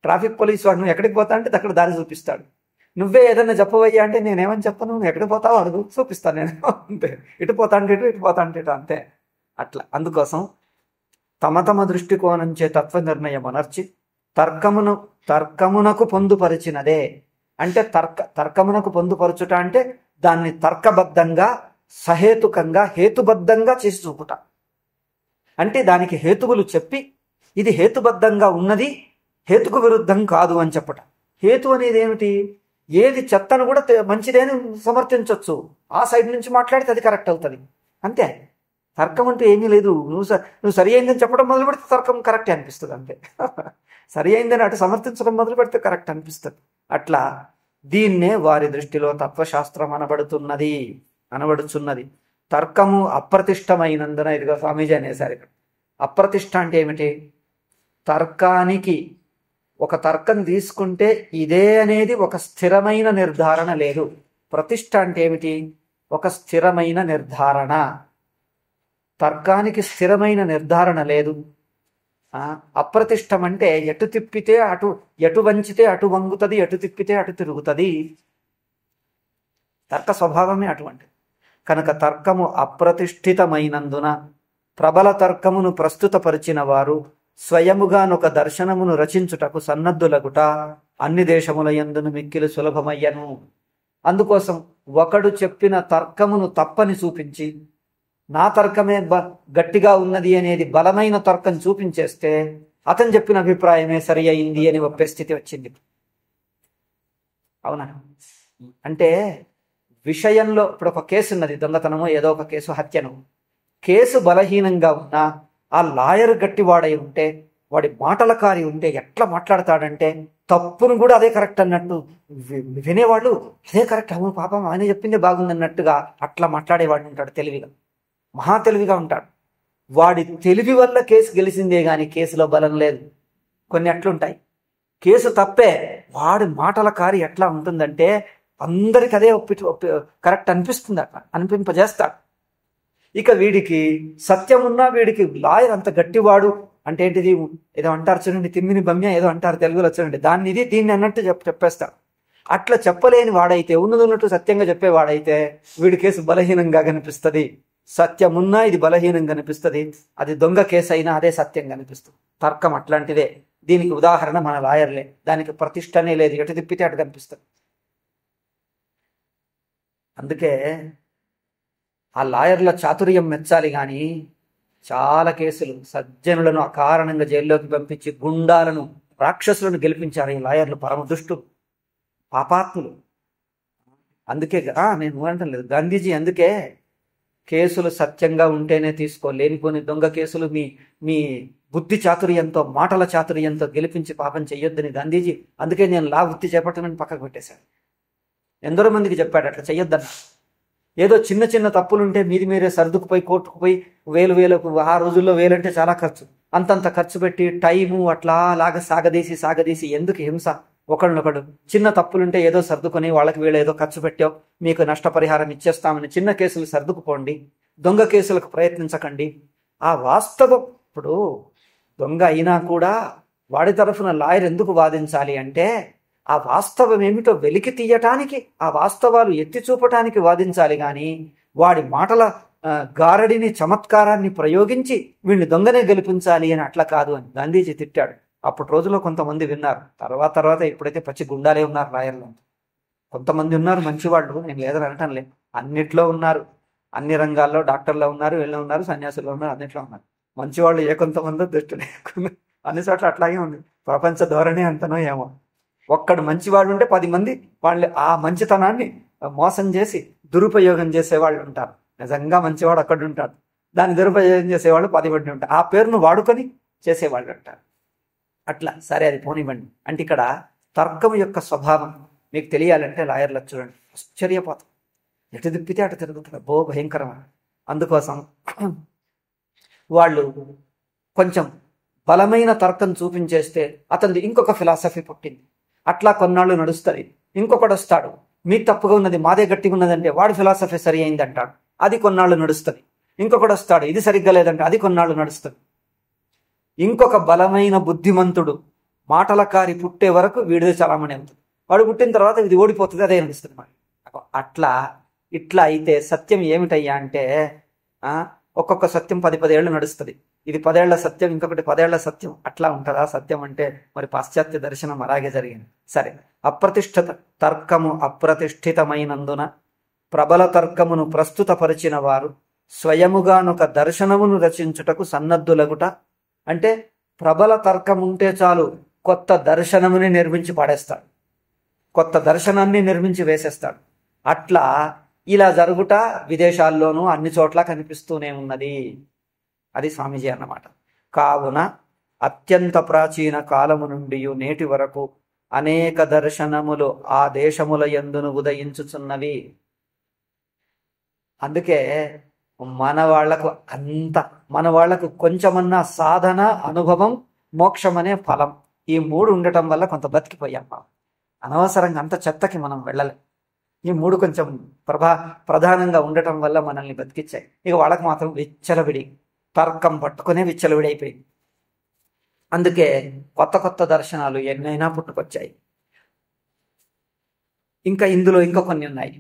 [SPEAKER 1] ట్రాఫిక్ పోలీస్ వాడు నువ్వు ఎక్కడికి పోతా అంటే అక్కడ దారి చూపిస్తాడు. నువ్వే ఏదైనా చెప్పవయ్యా అంటే నేనేమని చెప్పను, నువ్వు ఎక్కడికి పోతావు అడుగు, చూపిస్తాను నేను, అంతే. ఇటు పోతా అంటే ఇటు పోతా అంటే ఇటు, అంతే. అట్లా. అందుకోసం తమ తమ దృష్టికోణంచే తత్వ నిర్ణయం అనర్చి తర్కమునకు పొందుపరిచినదే. అంటే తర్కమునకు పొందుపరచుట అంటే దాన్ని తర్కబద్ధంగా, సహేతుకంగా, హేతుబద్ధంగా చేసి చూపుట. అంటే దానికి హేతువులు చెప్పి ఇది హేతుబద్ధంగా ఉన్నది, హేతుకు విరుద్ధం కాదు అని చెప్పట. హేతు అనేది ఏమిటి? ఏది చెత్తను కూడా మంచిదేని సమర్థించవచ్చు, ఆ సైడ్ నుంచి మాట్లాడితే అది కరెక్ట్ అవుతుంది, అంతే. తర్కం అంటే ఏమీ లేదు. నువ్వు సరి అయిందని చెప్పడం మొదలు పెడితే తర్కం కరెక్టే అనిపిస్తుంది, అంతే. సరి అయిందని అటు సమర్థించడం మొదలు పెడితే కరెక్ట్ అనిపిస్తుంది. అట్లా దీన్నే వారి దృష్టిలో తత్వశాస్త్రం అనబడుచున్నది. తర్కము అప్రతిష్టమైనందున, ఇదిగో స్వామీజీ అనేసారు ఇక్కడ. అప్రతిష్ట అంటే ఏమిటి? తర్కానికి ఒక తర్కం తీసుకుంటే ఇదే అనేది ఒక స్థిరమైన నిర్ధారణ లేదు. ప్రతిష్ట అంటే ఏమిటి? ఒక స్థిరమైన నిర్ధారణ. తర్కానికి స్థిరమైన నిర్ధారణ లేదు. అప్రతిష్టం అంటే ఎటు తిప్పితే అటు, ఎటు వంచితే అటు వంగుతుంది, ఎటు తిప్పితే అటు తిరుగుతుంది. తర్క స్వభావమే అటువంటిది. కనుక తర్కము అప్రతిష్ఠితమైనందున ప్రబల తర్కమును ప్రస్తుతపరిచిన వారు స్వయముగానొక దర్శనమును రచించుటకు సన్నద్ధులగుట అన్ని దేశముల యందును మిక్కిలి సులభమయ్యను. అందుకోసం ఒకడు చెప్పిన తర్కమును తప్పని చూపించి నా తర్కమే గట్టిగా ఉన్నది అనేది బలమైన తర్కం చూపించేస్తే అతను చెప్పిన అభిప్రాయమే సరి అయింది అని ఒప్పే స్థితి వచ్చింది. అవునా? అంటే విషయంలో ఇప్పుడు ఒక కేసు ఉన్నది, దొంగతనమో ఏదో ఒక కేసు, హత్యను. కేసు బలహీనంగా ఉన్నా ఆ లాయర్ గట్టివాడై ఉంటే, వాడి మాటలకారి ఉంటే ఎట్లా మాట్లాడతాడంటే తప్పును కూడా అదే కరెక్ట్ అన్నట్టు వినేవాళ్ళు అదే కరెక్ట్, అవును పాపం ఆయన చెప్పిందే బాగుంది అన్నట్టుగా అట్లా మాట్లాడేవాడు ఉంటాడు. తెలివిగా, మహా తెలివిగా ఉంటాడు. వాడి తెలివి వల్ల కేసు గెలిచిందే గాని కేసులో బలం లేదు. కొన్ని అట్లుంటాయి. కేసు తప్పే, వాడి మాటల కారి ఎట్లా ఉంటుందంటే అందరికి అదే కరెక్ట్ అనిపిస్తుంది, అట్లా అనిపింపజేస్తాడు. ఇక వీడికి సత్యం ఉన్నా వీడికి లాయర్ అంత గట్టివాడు అంటే ఏంటిది, ఏదో అంటారు చూడండి, తిమ్మిని బమ్య ఏదో అంటారు తెలుగులో చూడండి, దాన్ని ఇది దీన్ని అన్నట్టు చెప్పేస్తాడు. అట్లా చెప్పలేని వాడైతే, ఉన్నట్టు సత్యంగా చెప్పేవాడైతే వీడి కేసు బలహీనంగా కనిపిస్తుంది. సత్యమున్నా ఇది బలహీనం కనిపిస్తుంది, అది దొంగ కేసు అయినా అదే సత్యం కనిపిస్తుంది. తర్కం అట్లాంటిదే. దీనికి ఉదాహరణ మన లాయర్లే. దానికి ప్రతిష్టనే లేదు, ఎటు తిప్పితే అటు కనిపిస్తుంది. అందుకే ఆ లాయర్ల చాతుర్యం మెచ్చాలి. కానీ చాలా కేసులు సజ్జనులను అకారణంగా జైల్లోకి పంపించి గుండాలను, రాక్షసులను గెలిపించారు ఈ లాయర్లు. పరమ దుష్టులు, పాపాత్ములు. అందుకే నేను అంటం లేదు, గాంధీజీ అందుకే కేసులు సత్యంగా ఉంటేనే తీసుకో, లేనిపోని దొంగ కేసులు మీ బుద్ధి చాతుర్యంతో, మాటల చాతుర్యంతో గెలిపించి పాపం చెయ్యొద్దని గాంధీజీ అందుకే నేను లా వృత్తి చేపట్టనని పక్కకు పెట్టేశాను. ఎందరో మందికి చెప్పాడు అట్లా చెయ్యొద్దన్న. ఏదో చిన్న చిన్న తప్పులుంటే మీరే సర్దుకుపోయి కోర్టుకు పోయి వేలకు, ఆ రోజుల్లో వేలంటే చాలా ఖర్చు, అంతంత ఖర్చు పెట్టి టైము అట్లా లాగా సాగదీసి ఎందుకు హింస? ఒకళ్ళనొకడు చిన్న తప్పులుంటే ఏదో సర్దుకొని వాళ్ళకి వీళ్ళు ఏదో ఖర్చు పెట్టావు, మీకు నష్టపరిహారం ఇచ్చేస్తామని చిన్న కేసులు సర్దుకుపోండి, దొంగ కేసులకు ప్రయత్నించకండి. ఆ వాస్తవం, ఇప్పుడు దొంగ అయినా కూడా వాడి తరఫున లాయర్ ఎందుకు వాదించాలి అంటే, ఆ వాస్తవం ఏమిటో వెలికి తీయటానికి, ఆ వాస్తవాలు ఎత్తి చూపటానికి వాదించాలి. కానీ వాడి మాటల గారడిని, చమత్కారాన్ని ప్రయోగించి వీడిని దొంగనే గెలిపించాలి అని అట్లా కాదు అని గాంధీజీ తిట్టాడు. అప్పటి రోజుల్లో కొంతమంది విన్నారు. తర్వాత ఇప్పుడైతే పచ్చి గుండాలే ఉన్నారు లాయర్లు. కొంతమంది ఉన్నారు మంచివాళ్ళు, నేను లేదని అనటం లేదు. అన్నిట్లో ఉన్నారు, అన్ని రంగాల్లో డాక్టర్లో ఉన్నారు, వీళ్ళు ఉన్నారు, సన్యాసుల్లో ఉన్నారు, అన్నిట్లో ఉన్నారు. మంచివాళ్ళు ఏ కొంతమంది, దుష్టులే అన్ని చోట్ల అట్లాగే ఉంది. ప్రపంచ ధోరణి అంతనో ఏమో. ఒక్కడు మంచివాడు ఉంటే 10 మంది వాళ్ళు ఆ మంచితనాన్ని మోసం చేసి దురుపయోగం చేసేవాళ్ళు ఉంటారు. నిజంగా మంచివాడు అక్కడ ఉంటాడు, దాన్ని దురుపయోగం చేసేవాళ్ళు 10 మంది ఉంటారు. ఆ పేరును వాడుకొని చేసేవాళ్ళు ఉంటారు. అట్లా సరే, అది పోనివ్వండి. అంటే ఇక్కడ తర్కం యొక్క స్వభావం మీకు తెలియాలంటే లాయర్లకు చూడండి, ఆశ్చర్యపోతాం. ఎటు తిప్పితే అటు తిరుగుతారు, భయంకరమైన. అందుకోసం వాళ్ళు కొంచెం బలమైన తర్కం చూపించేస్తే అతనిది ఇంకొక ఫిలాసఫీ పుట్టింది. అట్లా కొన్నాళ్ళు నడుస్తుంది. ఇంకొకడు వస్తాడు, మీకు తప్పుగా ఉన్నది మాదే గట్టిగా ఉన్నదంటే వాడి ఫిలాసఫీ సరి అయింది అంటాడు, అది కొన్నాళ్ళు నడుస్తుంది. ఇంకొకడు వస్తాడు, ఇది సరిగ్గా లేదంటే అది కొన్నాళ్ళు నడుస్తుంది. ఇంకొక బలమైన బుద్ధిమంతుడు మాటలకారి పుట్టే వరకు వీడిది చలామణి అవుతుంది. వాడు పుట్టిన తర్వాత ఇది ఓడిపోతుంది, అదే అనిపిస్తుంది మరి. ఇట్లా అయితే సత్యం ఏమిటయ్యా అంటే, ఒక్కొక్క సత్యం 10 ఏళ్ళు నడుస్తుంది. ఇది 10 ఏళ్ల సత్యం, ఇంకొకటి 10 ఏళ్ల సత్యం. అట్లా ఉంటుందా సత్యం అంటే? మరి పాశ్చాత్య దర్శనం అలాగే జరిగింది. సరే, అప్రతిష్ఠిత తర్కము అప్రతిష్ఠితమైనందున ప్రబల తర్కమును ప్రస్తుతపరిచిన వారు స్వయముగానొక దర్శనమును రచించుటకు సన్నద్ధులగుట. అంటే ప్రబల తర్కం ఉంటే చాలు, కొత్త దర్శనముని నిర్మించి పాడేస్తాడు, కొత్త దర్శనాన్ని నిర్మించి వేసేస్తాడు. అట్లా ఇలా జరుగుట విదేశాల్లోనూ అన్ని చోట్ల కనిపిస్తూనే ఉన్నది. అది స్వామీజీ అన్నమాట. కావున అత్యంత ప్రాచీన కాలము నుండి నేటి వరకు అనేక దర్శనములు ఆ దేశముల యందును ఉదయించుచున్నవి. అందుకే మన వాళ్లకు కొంచెమన్నా సాధన, అనుభవం, మోక్షం అనే ఫలం, ఈ 3 ఉండటం వల్ల కొంత బతికిపోయాం. అనవసరంగా అంత చెత్తకి మనం వెళ్ళలేం. ఈ 3 కొంచెం ప్రధానంగా ఉండటం వల్ల మనల్ని బతికిచ్చాయి. ఇక వాళ్ళకి మాత్రం విచ్చలవిడి తర్కం పట్టుకునే విచ్చలవిడి అయిపోయింది. అందుకే కొత్త దర్శనాలు ఎన్నైనా పుట్టుకొచ్చాయి. ఇంకా ఇందులో ఇంకా కొన్ని ఉన్నాయి.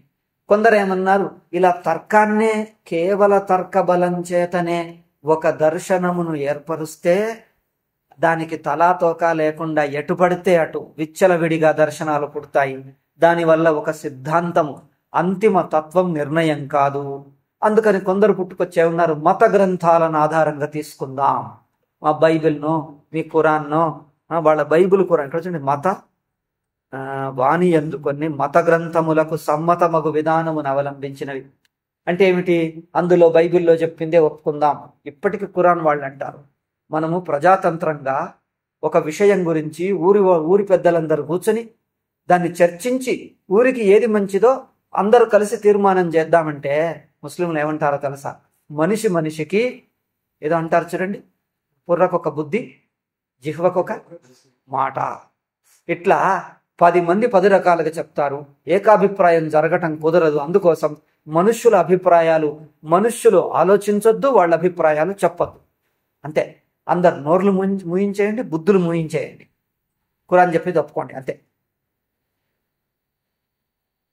[SPEAKER 1] కొందరు ఏమన్నారు, ఇలా తర్కాన్నే కేవల తర్క బలం చేతనే ఒక దర్శనమును ఏర్పరుస్తే దానికి తలాతోక లేకుండా ఎటు పడితే అటు విచ్చలవిడిగా దర్శనాలు పుడతాయి. దానివల్ల ఒక సిద్ధాంతము, అంతిమ తత్వం నిర్ణయం కాదు. అందుకని కొందరు పుట్టుకొచ్చే ఉన్నారు, మత గ్రంథాలను ఆధారంగా తీసుకుందాం, మా బైబిల్నో మీ ఖురాన్నో, వాళ్ళ బైబిల్ ఖురాన్ ఇక్కడ చూడండి, మత వాణి యందు కొన్ని మత గ్రంథములకు సమ్మతమగు విధానమును అవలంబించినవి. అంటే ఏమిటి? అందులో బైబిల్లో చెప్పిందే ఒప్పుకుందాం. ఇప్పటికి ఖురాన్ వాళ్ళు అంటారు, మనము ప్రజాతంత్రంగా ఒక విషయం గురించి ఊరి పెద్దలందరూ కూర్చొని దాన్ని చర్చించి ఊరికి ఏది మంచిదో అందరూ కలిసి తీర్మానం చేద్దామంటే ముస్లింలు ఏమంటారో తెలుసా? మనిషికి ఏదో అంటారు చూడండి, పుర్రకొక బుద్ధి, జిహ్వకొక మాట. ఇట్లా 10 మంది 10 రకాలుగా చెప్తారు. ఏకాభిప్రాయం జరగటం కుదరదు. అందుకోసం మనుష్యుల అభిప్రాయాలు మనుష్యులు ఆలోచించొద్దు, వాళ్ళ అభిప్రాయాలు చెప్పొద్దు. అంతే. అందరు నోర్లు మూయించేయండి, బుద్ధులు మూయించేయండి, ఖురాన్ చెప్పి తప్పుకోండి, అంతే.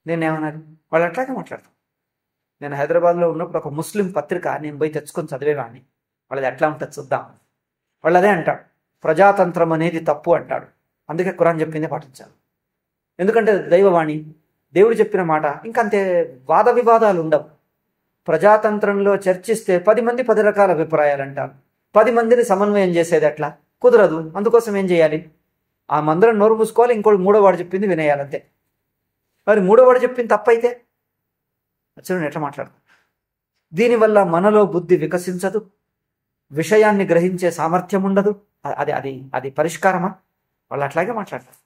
[SPEAKER 1] నేనేమన్నారు? వాళ్ళు అట్లాగే మాట్లాడతాం. నేను హైదరాబాద్లో ఉన్నప్పుడు ఒక ముస్లిం పత్రిక నేను పోయి తెచ్చుకొని చదివేవాడిని. వాళ్ళది ఎట్లా ఉంటుంది చూద్దాం. వాళ్ళు అదే అంటాడు, ప్రజాతంత్రం అనేది తప్పు అంటాడు. అందుకే ఖురాన్ చెప్పిందే పాటించాలి. ఎందుకంటే దైవవాణి, దేవుడు చెప్పిన మాట. ఇంకంతే వాద వివాదాలు ఉండవు. ప్రజాతంత్రంలో చర్చిస్తే 10 మంది 10 రకాల అభిప్రాయాలు అంటారు. 10 మందిని సమన్వయం చేసేది ఎట్లా? కుదరదు. అందుకోసం ఏం చేయాలి? ఆ మందరం నోరు మూసుకోవాలి, ఇంకోటి మూడోవాడు చెప్పింది వినేయాలంతే. మరి మూడోవాడు చెప్పింది తప్పైతే చూడండి ఎట్లా మాట్లాడదు. దీనివల్ల మనలో బుద్ధి వికసించదు, విషయాన్ని గ్రహించే సామర్థ్యం ఉండదు. అది అది అది పరిష్కారమా? వాళ్ళు అట్లాగే మాట్లాడతారు.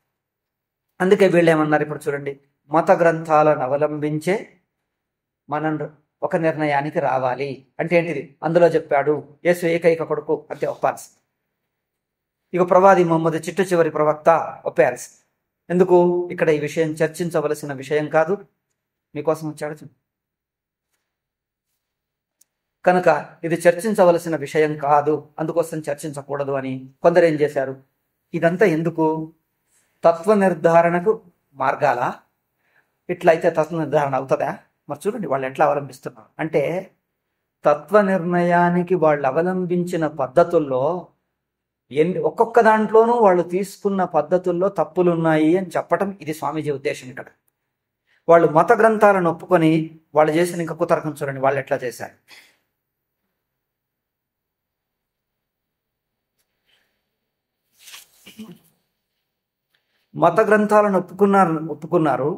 [SPEAKER 1] అందుకే వీళ్ళు ఏమన్నారు ఇప్పుడు చూడండి, మత గ్రంథాలను అవలంబించే మనం ఒక నిర్ణయానికి రావాలి. అంటే ఏంటిది? అందులో చెప్పాడు యేసు ఏకైక కొడుకు అంటే ఒప్పాల్సి. ఇక ప్రవాది మొహమ్మద్ చిట్ట చివరి ప్రవక్త ఒప్పాల్సి. ఎందుకు? ఇక్కడ ఈ విషయం చర్చించవలసిన విషయం కాదు, మీకోసం వచ్చాడు కనుక ఇది చర్చించవలసిన విషయం కాదు, అందుకోసం చర్చించకూడదు అని కొందరు ఏం చేశారు. ఇదంతా ఎందుకు? తత్వ నిర్ధారణకు మార్గాల? ఇట్లయితే తత్వ నిర్ధారణ అవుతుందా? మరి చూడండి వాళ్ళు ఎట్లా అవలంబిస్తున్నారు అంటే, తత్వ నిర్ణయానికి వాళ్ళు అవలంబించిన పద్ధతుల్లో ఒక్కొక్క దాంట్లోనూ వాళ్ళు తీసుకున్న పద్ధతుల్లో తప్పులున్నాయి అని చెప్పటం ఇది స్వామీజీ ఉద్దేశం. ఇక్కడ వాళ్ళు మత గ్రంథాలను ఒప్పుకొని వాళ్ళు చేసిన ఇంకా కుతర్కం చూడండి వాళ్ళు ఎట్లా చేశారు. మత గ్రంథాలను ఒప్పుకున్నారు.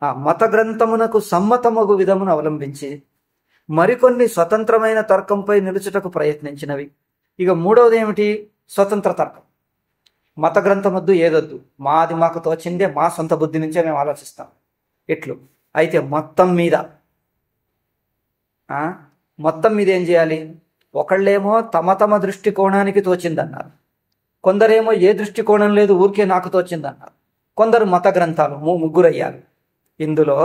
[SPEAKER 1] ఆ మత గ్రంథమునకు సమ్మతమగు విధమును అవలంబించి మరికొన్ని స్వతంత్రమైన తర్కంపై నిలుచుటకు ప్రయత్నించినవి. ఇక మూడవది ఏమిటి? స్వతంత్ర తర్కం. మత గ్రంథం వద్దు, ఏదొద్దు, మాది మాకు తోచిందే, మా సొంత బుద్ధి నుంచే మేము ఆలోచిస్తాం ఇట్లు. అయితే మొత్తం మీద ఏం చేయాలి? ఒకళ్ళేమో తమ తమ దృష్టికోణానికి తోచిందన్నారు, కొందరేమో ఏ దృష్టికోణం లేదు ఊరికే నాకు తోచిందన్నారు, కొందరు మత గ్రంథాలు ముగ్గురు అయ్యారు. ఇందులో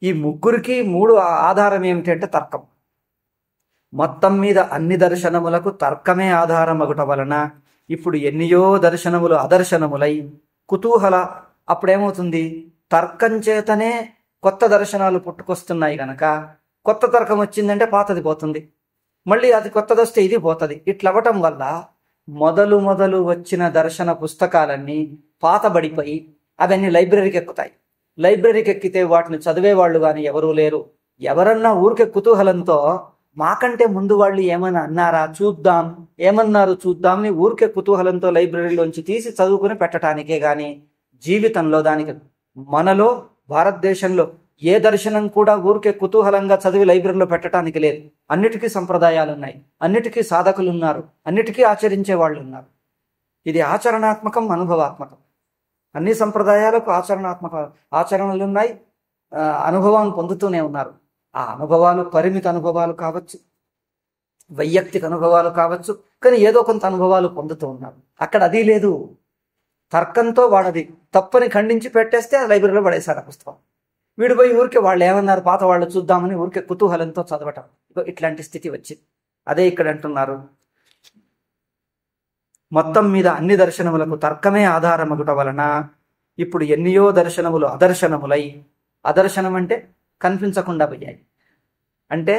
[SPEAKER 1] ఈ ముగ్గురికి మూడు ఆధారం ఏమిటంటే తర్కం. మొత్తం మీద అన్ని దర్శనములకు తర్కమే ఆధారమగుట వలన ఇప్పుడు ఎన్నియో దర్శనములు అదర్శనములై కుతూహల. అప్పుడేమవుతుంది? తర్కం చేతనే కొత్త దర్శనాలు పుట్టుకొస్తున్నాయి గనక కొత్త తర్కం వచ్చిందంటే పాతది పోతుంది, మళ్ళీ అది కొత్తది వస్తే ఇది పోతుంది. ఇట్లవ్వటం వల్ల మొదలు వచ్చిన దర్శన పుస్తకాలన్నీ పాతబడిపోయి అవన్నీ లైబ్రరీకి ఎక్కుతాయి. లైబ్రరీకి ఎక్కితే వాటిని చదివేవాళ్ళు కానీ ఎవరూ లేరు. ఎవరన్నా ఊరికే కుతూహలంతో మాకంటే ముందు వాళ్ళు ఏమన్నా అన్నారా చూద్దాం, ఏమన్నారు చూద్దామని ఊరికే కుతూహలంతో లైబ్రరీలోంచి తీసి చదువుకుని పెట్టడానికే గాని జీవితంలో దానికి మనలో భారతదేశంలో ఏ దర్శనం కూడా ఊరికే కుతూహలంగా చదివి లైబ్రరీలో పెట్టడానికి లేదు. అన్నిటికీ సంప్రదాయాలు ఉన్నాయి, అన్నిటికీ సాధకులు ఉన్నారు, అన్నిటికీ ఆచరించే వాళ్ళు ఉన్నారు. ఇది ఆచరణాత్మకం, అనుభవాత్మకం. అన్ని సంప్రదాయాలకు ఆచరణలు ఉన్నాయి, అనుభవాన్ని పొందుతూనే ఉన్నారు. ఆ అనుభవాలు పరిమిత అనుభవాలు కావచ్చు, వైయక్తిక అనుభవాలు కావచ్చు, కానీ ఏదో కొంత అనుభవాలు పొందుతూ ఉన్నారు. అక్కడ అది లేదు. తర్కంతో వాడది తప్పని ఖండించి పెట్టేస్తే ఆ లైబ్రరీలో పడేశారు ఆ పుస్తకం. వీడు పోయి ఊరికే వాళ్ళు ఏమన్నారు పాత వాళ్ళు చూద్దామని ఊరికే కుతూహలంతో చదవటం. ఇట్లాంటి స్థితి వచ్చింది. అదే ఇక్కడ అంటున్నారు, మొత్తం మీద అన్ని దర్శనములకు తర్కమే ఆధారమగుట వలన ఇప్పుడు ఎన్నియో దర్శనములు అదర్శనములై. అదర్శనం అంటే కనిపించకుండా పోయాయి. అంటే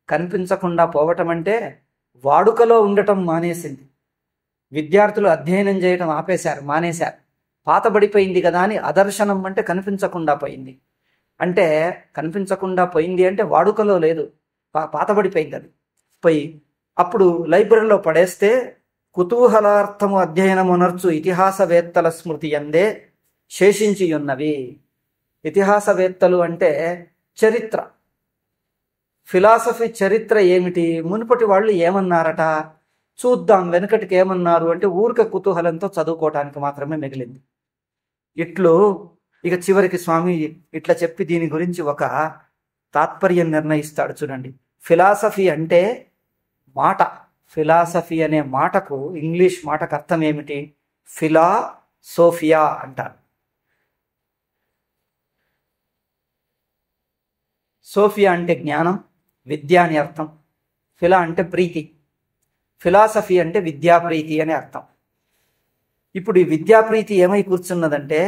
[SPEAKER 1] కనిపించకుండా పోవటం అంటే వాడుకలో ఉండటం మానేసింది. విద్యార్థులు అధ్యయనం చేయటం ఆపేశారు, మానేశారు. పాతబడిపోయింది కదా అని అదర్శనం అంటే కనిపించకుండా పోయింది. అంటే కనిపించకుండా పోయింది అంటే వాడుకలో లేదు, పాతబడిపోయింది. అది పోయి అప్పుడు లైబ్రరీలో పడేస్తే కుతూహలార్థము అధ్యయనమునర్చు ఇతిహాసవేత్తల స్మృతి అందే శేషించి ఉన్నవి. ఇతిహాసవేత్తలు అంటే చరిత్ర, ఫిలాసఫీ చరిత్ర ఏమిటి, మునుపటి వాళ్ళు ఏమన్నారట చూద్దాం, వెనుకటికి ఏమన్నారు అంటే ఊరిక కుతూహలంతో చదువుకోవటానికి మాత్రమే మిగిలింది. ఇట్లు ఇక చివరికి స్వామి ఇట్లా చెప్పి దీని గురించి ఒక తాత్పర్యం నిర్ణయిస్తాడు. చూడండి, ఫిలాసఫీ అంటే మాట. ఫిలాసఫీ అనే మాటకు ఇంగ్లీష్ మాటకు అర్థం ఏమిటి? ఫిలాసోఫియా అంటారు. సోఫియా అంటే జ్ఞానం, విద్య అని అర్థం. ఫిలా అంటే ప్రీతి, ఫిలాసఫీ అంటే విద్యాప్రీతి అని అర్థం. ఇప్పుడు ఈ విద్యాప్రీతి ఏమై కూర్చున్నదంటే,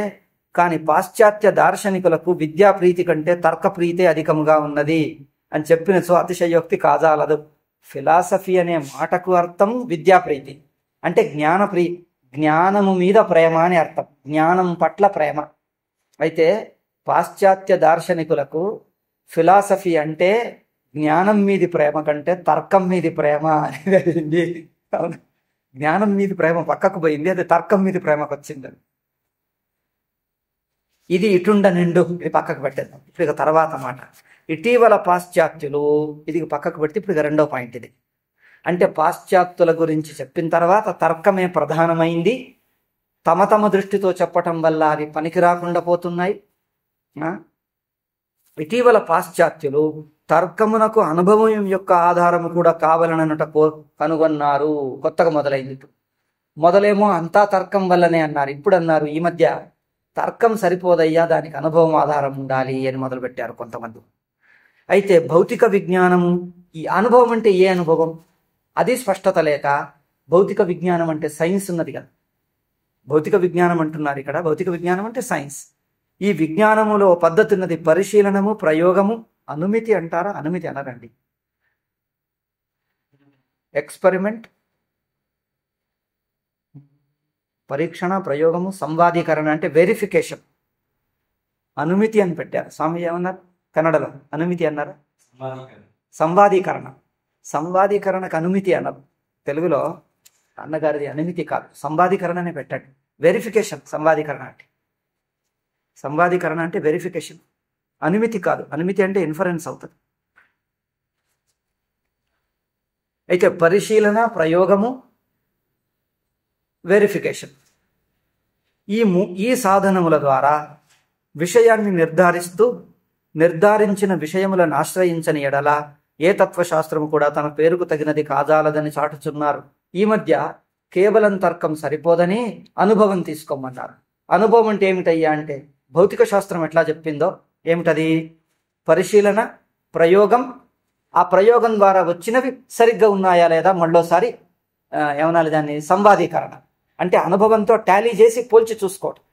[SPEAKER 1] కానీ పాశ్చాత్య దార్శనికులకు విద్యాప్రీతి కంటే తర్కప్రీతే అధికముగా ఉన్నది. అని చెప్పినచో అతిశయోక్తి కాజాలదు. ఫిలాసఫీ అనే మాటకు అర్థం విద్యాప్రీతి, అంటే జ్ఞానము మీద ప్రేమ అని అర్థం, జ్ఞానం పట్ల ప్రేమ. అయితే పాశ్చాత్య దార్శనికులకు ఫిలాసఫీ అంటే జ్ఞానం మీది ప్రేమ కంటే తర్కం మీది ప్రేమ అనేది. అవును, జ్ఞానం మీది ప్రేమ పక్కకు పోయింది, అది తర్కం మీది ప్రేమకు వచ్చింది. ఇది ఇటుండ నిండు, ఇది పక్కకు పెట్టేద్దాం. ఇప్పుడు ఇక తర్వాత మాట, ఇటీవల పాశ్చాత్యులు, ఇది పక్కకు పెడితే ఇప్పుడు ఇక రెండో పాయింట్ ఇది. అంటే పాశ్చాత్యుల గురించి చెప్పిన తర్వాత తర్కమే ప్రధానమైంది. తమ తమ దృష్టితో చెప్పటం వల్ల అవి పనికి రాకుండా పోతున్నాయి. ఇటీవల పాశ్చాత్యులు తర్కమునకు అనుభవం యొక్క ఆధారము కూడా కావాలనట కనుగొన్నారు. కొత్తగా మొదలైంది. మొదలేమో అంతా తర్కం వల్లనే అన్నారు, ఇప్పుడు అన్నారు ఈ మధ్య తర్కం సరిపోదయ్యా, దానికి అనుభవం ఆధారం ఉండాలి అని మొదలుపెట్టారు కొంతమంది. అయితే భౌతిక విజ్ఞానము, ఈ అనుభవం అంటే ఏ అనుభవం, అది స్పష్టత లేక భౌతిక విజ్ఞానం అంటే సైన్స్ ఉన్నది కదా, భౌతిక విజ్ఞానం అంటున్నారు ఇక్కడ. భౌతిక విజ్ఞానం అంటే సైన్స్. ఈ విజ్ఞానములో పద్ధతి ఉన్నది, పరిశీలనము, ప్రయోగము, అనుమితి అంటారా, అనుమితి అనరండి, ఎక్స్పెరిమెంట్, పరీక్షణ, ప్రయోగము, సంవాదీకరణ అంటే వెరిఫికేషన్. అనుమితి అని పెట్టారు. స్వామి ఏమన్నారు కన్నడలో, అనుమితి అన్నారా, సంవాదీకరణ. సంవాదీకరణకు అనుమితి అన్నారు. తెలుగులో అన్నగారిది అనుమితి కాదు, సంవాదీకరణనే పెట్టండి. వెరిఫికేషన్ సంవాదీకరణ అంటే, సంవాదీకరణ అంటే వెరిఫికేషన్, అనుమితి కాదు. అనుమితి అంటే ఇన్ఫరెన్స్ అవుతుంది. అయితే పరిశీలన, ప్రయోగము, వెరిఫికేషన్, ఈ సాధనముల ద్వారా విషయాన్ని నిర్ధారించిన విషయములను ఆశ్రయించని ఎడల ఏ తత్వశాస్త్రము కూడా తన పేరుకు తగినది కాజాలదని చాటుచున్నారు. ఈ మధ్య కేవలం తర్కం సరిపోదని అనుభవం తీసుకోమన్నారు. అనుభవం అంటే ఏమిటయ్యా అంటే భౌతిక శాస్త్రం ఎట్లా చెప్పిందో ఏమిటది, పరిశీలన, ప్రయోగం, ఆ ప్రయోగం ద్వారా వచ్చినవి సరిగ్గా ఉన్నాయా లేదా మళ్ళోసారి ఏమనాలి దాన్ని, సంవాదీకరణ అంటే అనుభవంతో టాలీ చేసి పోల్చి చూసుకోవటం,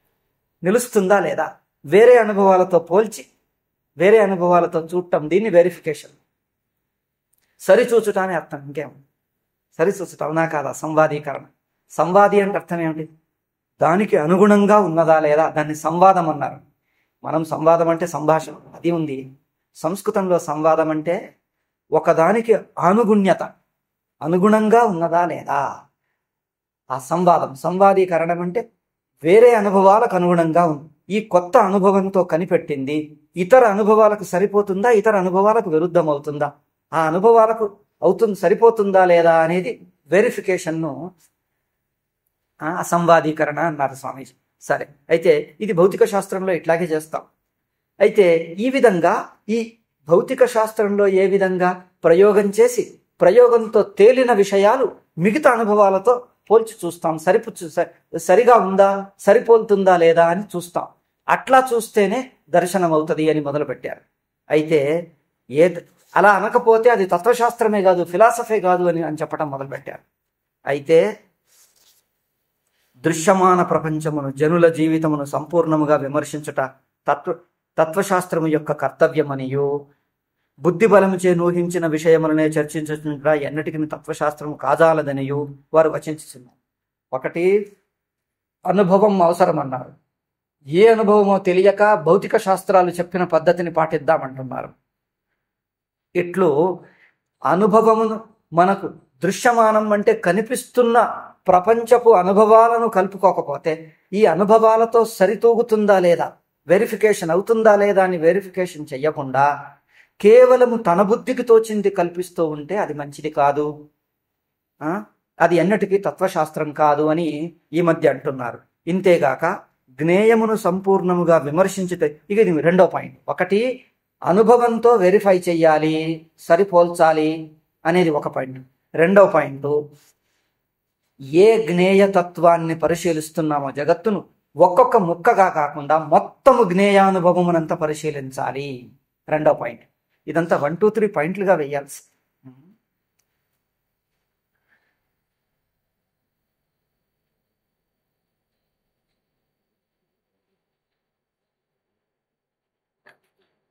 [SPEAKER 1] నిలుస్తుందా లేదా, వేరే అనుభవాలతో పోల్చి వేరే అనుభవాలతో చూడటం, దీన్ని వెరిఫికేషన్. సరిచూచుట అని అర్థం, ఇంకేం సరిచూచుట, అవునా కాదా, సంవాదీకరణ. సంవాది అంటే అర్థం ఏమిటి, దానికి అనుగుణంగా ఉన్నదా లేదా, దాన్ని సంవాదం అన్నారు. మనం సంవాదం అంటే సంభాషణ, అది ఉంది. సంస్కృతంలో సంవాదం అంటే ఒకదానికి అనుగుణ్యత, అనుగుణంగా ఉన్నదా లేదా, ఆ సంవాదం. సంవాదీకరణం అంటే వేరే అనుభవాలకు అనుగుణంగా ఉంది, ఈ కొత్త అనుభవంతో కనిపెట్టింది ఇతర అనుభవాలకు సరిపోతుందా, ఇతర అనుభవాలకు విరుద్ధం అవుతుందా, ఆ అనుభవాలకు సరిపోతుందా లేదా అనేది వెరిఫికేషన్ను సంవాదీకరణ అన్నారు స్వామీజీ. సరే, అయితే ఇది భౌతిక శాస్త్రంలో ఇట్లాగే చేస్తాం. అయితే ఈ విధంగా ఈ భౌతిక శాస్త్రంలో ఏ విధంగా ప్రయోగం చేసి ప్రయోగంతో తేలిన విషయాలు మిగతా అనుభవాలతో పోల్చి చూస్తాం, సరిగా ఉందా, సరిపోతుందా లేదా అని చూస్తాం. అట్లా చూస్తేనే దర్శనం అవుతుంది అని మొదలుపెట్టారు. అయితే అలా అనకపోతే అది తత్వశాస్త్రమే కాదు, ఫిలాసఫీ కాదు అని చెప్పడం మొదలుపెట్టారు. అయితే దృశ్యమాన ప్రపంచమును, జనుల జీవితమును సంపూర్ణముగా విమర్శించుట తత్వశాస్త్రము యొక్క కర్తవ్యమనియు, బుద్ధి బలముచే నూహించిన విషయములనే చర్చించుట ఎన్నటికి తత్వశాస్త్రము కాజాలదనియు వారు వచించుతున్నారు. ఒకటి, అనుభవం అవసరం అన్నారు. ఏ అనుభవమో తెలియక భౌతిక శాస్త్రాలు చెప్పిన పద్ధతిని పాటిద్దామంటున్నారు. ఇట్లు అనుభవమును మనకు దృశ్యమానం అంటే కనిపిస్తున్న ప్రపంచపు అనుభవాలను కలుపుకోకపోతే ఈ అనుభవాలతో సరితూగుతుందా లేదా, వెరిఫికేషన్ అవుతుందా లేదా అని వెరిఫికేషన్ చెయ్యకుండా కేవలము తన బుద్ధికి తోచింది కల్పిస్తూ ఉంటే అది మంచిది కాదు, అది ఎన్నటికీ తత్వశాస్త్రం కాదు అని ఈ మధ్య అంటున్నారు. ఇంతేగాక జ్ఞేయమును సంపూర్ణముగా విమర్శించితే, ఇక ఇది రెండో పాయింట్. ఒకటి, అనుభవంతో వెరిఫై చెయ్యాలి, సరిపోల్చాలి అనేది ఒక పాయింట్. రెండో పాయింట్, ఏ జ్ఞేయతత్వాన్ని పరిశీలిస్తున్నామో జగత్తును ఒక్కొక్క ముక్కగా కాకుండా మొత్తము జ్ఞేయానుభవమునంతా పరిశీలించాలి. రెండో పాయింట్. ఇదంతా 1, 2, 3 పాయింట్లుగా వేయాల్సి.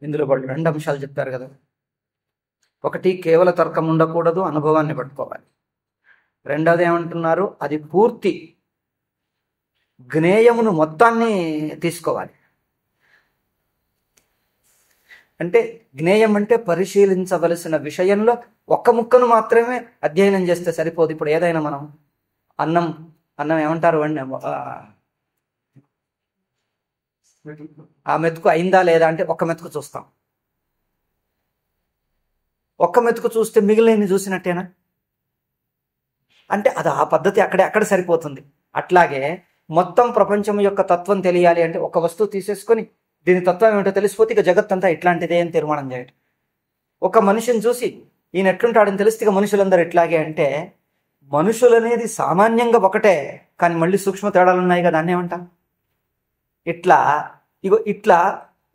[SPEAKER 1] ఇందులో వాళ్ళు 2 అంశాలు చెప్పారు కదా. ఒకటి కేవల తర్కం ఉండకూడదు, అనుభవాన్ని పట్టుకోవాలి. రెండవది ఏమంటున్నారు, అది పూర్తి జ్ఞేయమును మొత్తాన్ని తీసుకోవాలి. అంటే జ్ఞేయం అంటే పరిశీలించవలసిన విషయంలో ఒక్క ముక్కను మాత్రమే అధ్యయనం చేస్తే సరిపోదు. ఇప్పుడు ఏదైనా మనం అన్నం ఏమంటారు అండి, ఆ మెతుకు అయిందా లేదా అంటే ఒక్క మెతుకు చూస్తాం. ఒక్క మెతుకు చూస్తే మిగిలిన చూసినట్టేనా? అంటే అది ఆ పద్ధతి అక్కడ సరిపోతుంది. అట్లాగే మొత్తం ప్రపంచం యొక్క తత్వం తెలియాలి అంటే ఒక వస్తువు తీసేసుకొని దీని తత్వం ఏమిటో తెలిసిపోతే ఇక జగత్తంతా ఇట్లాంటిదే అని తీర్మానం చేయటం. ఒక మనిషిని చూసి ఈయన ఎట్లుంటాడని తెలిస్తే ఇక మనుషులందరూ ఎట్లాగే అంటే, మనుషులనేది సామాన్యంగా ఒకటే, కానీ మళ్ళీ సూక్ష్మ తేడాలు ఉన్నాయి కదా, దాన్ని ఏమంటాం? ఇట్లా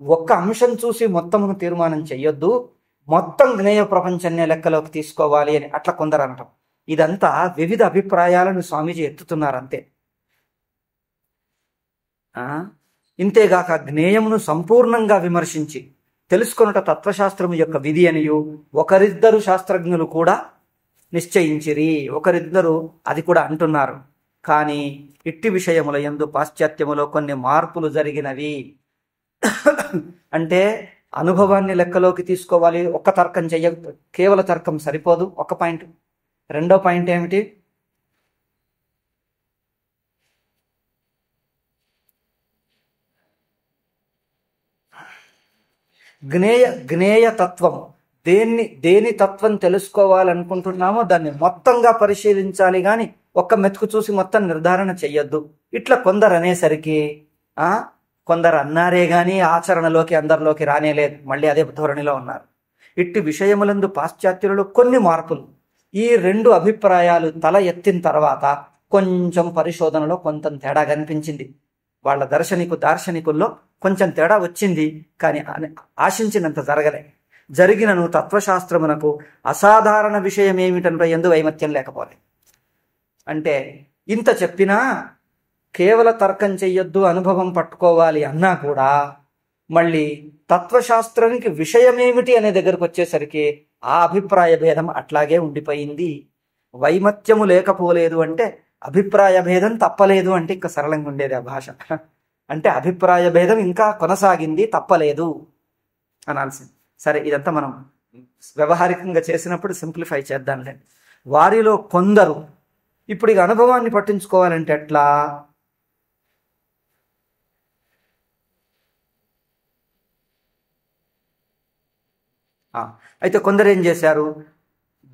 [SPEAKER 1] ఒక్క అంశం చూసి మొత్తమును తీర్మానం చెయ్యొద్దు, మొత్తం జ్ఞేయ ప్రపంచాన్ని లెక్కలోకి తీసుకోవాలి అని అట్లా కొందరు అనటం. ఇదంతా వివిధ అభిప్రాయాలను స్వామీజీ ఎత్తుతున్నారు అంతే. ఇంతేగాక జ్ఞేయమును సంపూర్ణంగా విమర్శించి తెలుసుకొనుట తత్వశాస్త్రము యొక్క విధి అనియు ఒకరిద్దరు శాస్త్రజ్ఞులు కూడా నిశ్చయించిరి. ఒకరిద్దరు అది కూడా అంటున్నారు. కానీ ఇట్టి విషయముల యందు పాశ్చాత్యములో కొన్ని మార్పులు జరిగినవి. అంటే అనుభవాన్ని లెక్కలోకి తీసుకోవాలి, ఒక్క తర్కం కేవల తర్కం సరిపోదు. ఒక పాయింట్. రెండో పాయింట్ ఏమిటి? జ్ఞేయ తత్వం. దేని తత్వం తెలుసుకోవాలనుకుంటున్నామో దాన్ని మొత్తంగా పరిశీలించాలి, కానీ ఒక్క మెతుకు చూసి మొత్తం నిర్ధారణ చెయ్యొద్దు. ఇట్లా కొందరు అనేసరికి కొందరు అన్నారే గాని ఆచరణలోకి అందరిలోకి రానేలేదు, మళ్ళీ అదే ధోరణిలో ఉన్నారు. ఇట్టి విషయములందు పాశ్చాత్యులలో కొన్ని మార్పులు. ఈ రెండు అభిప్రాయాలు తల ఎత్తిన తర్వాత కొంచెం పరిశోధనలో కొంత తేడా కనిపించింది. వాళ్ళ దార్శనికుల్లో కొంచెం తేడా వచ్చింది, కానీ ఆశించినంత జరిగినను తత్వశాస్త్రమునకు అసాధారణ విషయం ఏమిటంటే ఎందు వైమత్యం లేకపోలేదు. అంటే ఇంత చెప్పినా కేవల తర్కం చెయ్యొద్దు, అనుభవం పట్టుకోవాలి అన్నా కూడా మళ్ళీ తత్వశాస్త్రానికి విషయమేమిటి అనే దగ్గరకు వచ్చేసరికి ఆ అభిప్రాయ భేదం అట్లాగే ఉండిపోయింది. వైమత్యము లేకపోలేదు అంటే అభిప్రాయ భేదం తప్పలేదు అంటే ఇంకా సరళంగా ఉండేది ఆ భాష. అంటే అభిప్రాయ భేదం ఇంకా కొనసాగింది, తప్పలేదు అనాల్సింది. సరే, ఇదంతా మనం వ్యవహారికంగా చేసినప్పుడు సింప్లిఫై చేద్దాంలే. వారిలో కొందరు ఇప్పుడు ఇక అనుభవాన్ని పట్టించుకోవాలంటే ఎట్లా? అయితే కొందరు ఏం చేశారు?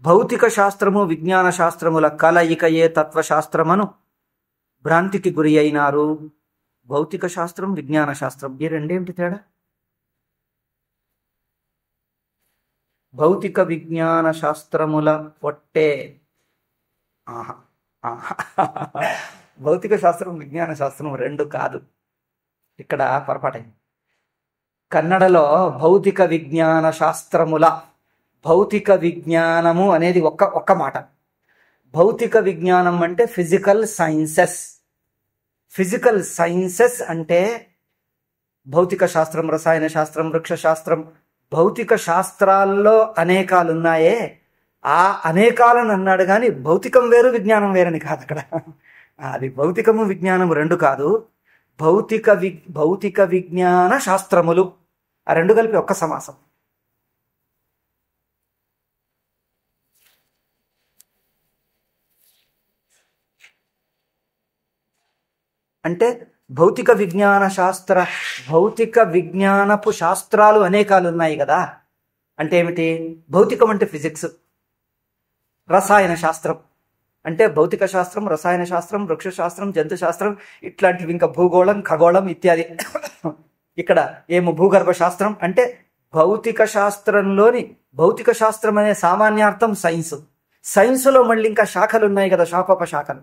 [SPEAKER 1] భౌతిక శాస్త్రము విజ్ఞాన శాస్త్రముల కలయికయే తత్వశాస్త్రమను భ్రాంతికి గురి అయినారు. భౌతిక శాస్త్రం, విజ్ఞాన శాస్త్రం, ఈ రెండేమిటి తేడా? భౌతిక విజ్ఞాన శాస్త్రముల పొట్టే భౌతిక శాస్త్రం విజ్ఞాన శాస్త్రం రెండు కాదు. ఇక్కడ పొరపాటైంది. కన్నడలో భౌతిక విజ్ఞాన శాస్త్రముల, భౌతిక విజ్ఞానము అనేది ఒక్క మాట. భౌతిక విజ్ఞానం అంటే ఫిజికల్ సైన్సెస్. ఫిజికల్ సైన్సెస్ అంటే భౌతిక శాస్త్రం, రసాయన శాస్త్రం, వృక్ష శాస్త్రం. భౌతిక శాస్త్రాల్లో అనేకాలున్నాయే, ఆ అనేకాలను అన్నాడు కానీ భౌతికం వేరు విజ్ఞానం వేరని కాదు అక్కడ. అది భౌతికము విజ్ఞానము రెండు కాదు. భౌతిక విజ్ఞాన శాస్త్రములు, ఆ రెండు కలిపి ఒక్క సమాసం. అంటే భౌతిక విజ్ఞానపు శాస్త్రాలు అనేకాలు ఉన్నాయి కదా. అంటే ఏమిటి? భౌతికం అంటే ఫిజిక్స్, రసాయన శాస్త్రం అంటే భౌతిక శాస్త్రం, రసాయన శాస్త్రం, వృక్ష శాస్త్రం, జంతు శాస్త్రం, ఇట్లాంటివి, ఇంకా భూగోళం, ఖగోళం ఇత్యాది. ఇక్కడ ఏమో భూగర్భ శాస్త్రం అంటే భౌతిక శాస్త్రంలోని భౌతిక శాస్త్రం అనే సామాన్యార్థం సైన్స్. సైన్సులో మళ్ళీ ఇంకా శాఖలు ఉన్నాయి కదా, శాఖోపశాఖలు.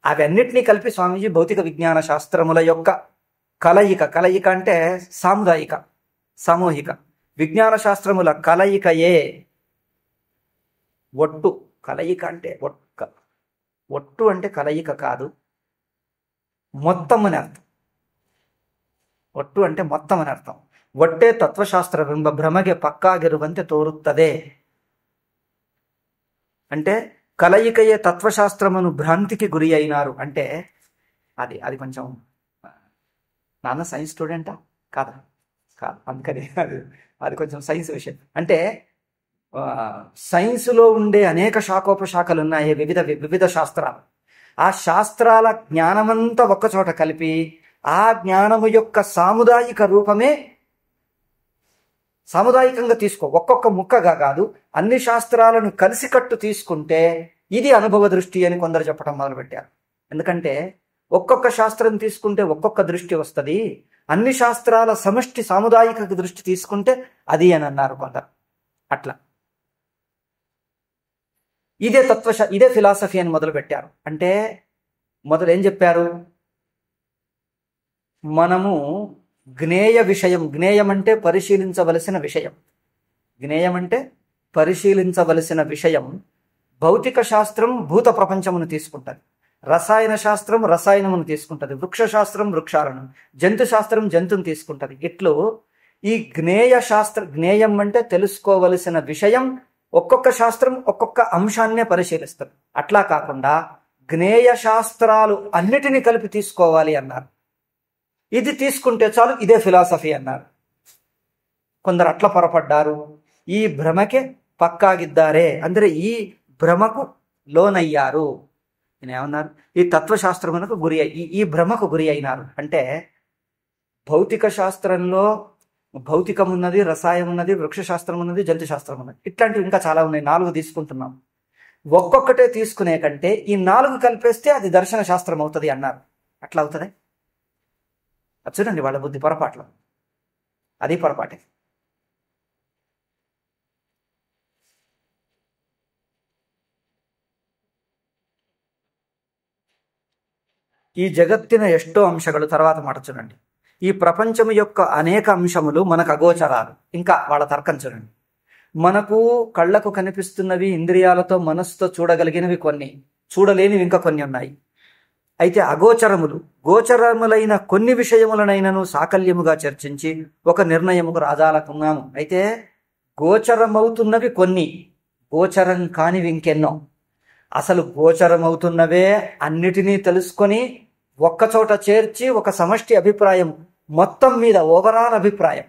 [SPEAKER 1] అవన్నిటినీ కలిపి స్వామీజీ భౌతిక విజ్ఞాన శాస్త్రముల యొక్క కలయిక అంటే సాముదాయిక, సామూహిక. విజ్ఞాన శాస్త్రముల కలయికయే ఒట్టు. కలయిక అంటే ఒట్టు అంటే కలయిక కాదు, మొత్తం అని అర్థం. ಒಟ್ಟು అంటే మొత్తం అని అర్థం. ಒಟ್ಟೆ ತತ್ವಶಾಸ್ತ್ರ ಬಿಂಬ ಭ್ರಮೆಗೆ ಪಕ್ಕಾಗಿರುವಂತೆ ತೋರುತ್ತದೆ. అంటే కలయికయే తత్వశాస్త్రమును భ్రాంతికి గురి అయినారు. అంటే అది కొంచెం, నాన్న సైన్స్ స్టూడెంటా కాదా? కాదు, అందుకని అది కొంచెం సైన్స్ విషయం. అంటే సైన్సులో ఉండే అనేక శాఖోపశాఖలు ఉన్నాయి, వివిధ శాస్త్రాలు. ఆ శాస్త్రాల జ్ఞానమంతా ఒక్కచోట కలిపి ఆ జ్ఞానము యొక్క సాముదాయిక రూపమే, సాముదాయికంగా తీసుకో, ఒక్కొక్క ముక్కగా కాదు, అన్ని శాస్త్రాలను కలిసికట్టు తీసుకుంటే ఇది అనుభవ దృష్టి అని కొందరు చెప్పడం మొదలుపెట్టారు. ఎందుకంటే ఒక్కొక్క శాస్త్రం తీసుకుంటే ఒక్కొక్క దృష్టి వస్తుంది, అన్ని శాస్త్రాల సమష్టి సాముదాయిక దృష్టి తీసుకుంటే అది అని అన్నారు కొందరు. అట్లా ఇదే ఫిలాసఫీ అని మొదలు పెట్టారు. అంటే మొదలు ఏం చెప్పారు? మనము జ్ఞేయ విషయం, జ్ఞేయం అంటే పరిశీలించవలసిన విషయం, జ్ఞేయం అంటే పరిశీలించవలసిన విషయం. భౌతిక శాస్త్రం భూత ప్రపంచమును తీసుకుంటుంది, రసాయన శాస్త్రం రసాయనమును తీసుకుంటుంది, వృక్ష శాస్త్రం వృక్షాలను, జంతు శాస్త్రం జంతువుని తీసుకుంటుంది. ఇట్లు ఈ జ్ఞేయం అంటే తెలుసుకోవలసిన విషయం, ఒక్కొక్క శాస్త్రం ఒక్కొక్క అంశాన్నే పరిశీలిస్తుంది. అట్లా కాకుండా జ్ఞేయ శాస్త్రాలు అన్నిటినీ కలిపి తీసుకోవాలి అన్నారు. ఇది తీసుకుంటే చాలు, ఇదే ఫిలాసఫీ అన్నారు. కొందరు అట్లా పొరపడ్డారు, ఈ భ్రమకే పక్కాగిద్దారే, అంటే ఈ భ్రమకు లోనయ్యారు. ఏమన్నారు? ఈ తత్వశాస్త్రమునకు ఈ భ్రమకు గురి అయినారు. అంటే భౌతిక శాస్త్రంలో భౌతికం ఉన్నది, రసాయనం ఉన్నది, వృక్ష శాస్త్రం ఉన్నది, జంతు శాస్త్రం ఉన్నది, ఇట్లాంటివి ఇంకా చాలా ఉన్నాయి. 4 తీసుకుంటున్నాం. ఒక్కొక్కటే తీసుకునే కంటే ఈ 4 కలిపేస్తే అది దర్శన శాస్త్రం అవుతుంది అన్నారు. అట్లా అవుతుంది? చూడండి వాళ్ళ బుద్ధి పొరపాట్లు, అది పొరపాటే. ఈ జగತ್ತಿನ ఎಷ್ಟೋ అంశಗಳು, తర్వాత మాట చూడండి. ఈ ప్రపంచం యొక్క అనేక అంశములు మనకు అగోచరాలు. ఇంకా వాళ్ళ తర్కం చూడండి. మనకు కళ్ళకు కనిపిస్తున్నవి, ఇంద్రియాలతో మనస్సుతో చూడగలిగినవి కొన్ని, చూడలేనివి ఇంకా కొన్ని ఉన్నాయి. అయితే అగోచరములు, గోచరములైన కొన్ని విషయములనైనను సాకల్యముగా చర్చించి ఒక నిర్ణయముకు రాజాలకున్నాము. అయితే గోచరమవుతున్నవి కొన్ని, గోచరం కానివి ఇంకెన్నో. అసలు గోచరమవుతున్నవే అన్నిటినీ తెలుసుకొని ఒక్కచోట చేర్చి ఒక సమష్టి అభిప్రాయం, మొత్తం మీద ఓవరాల్ అభిప్రాయం,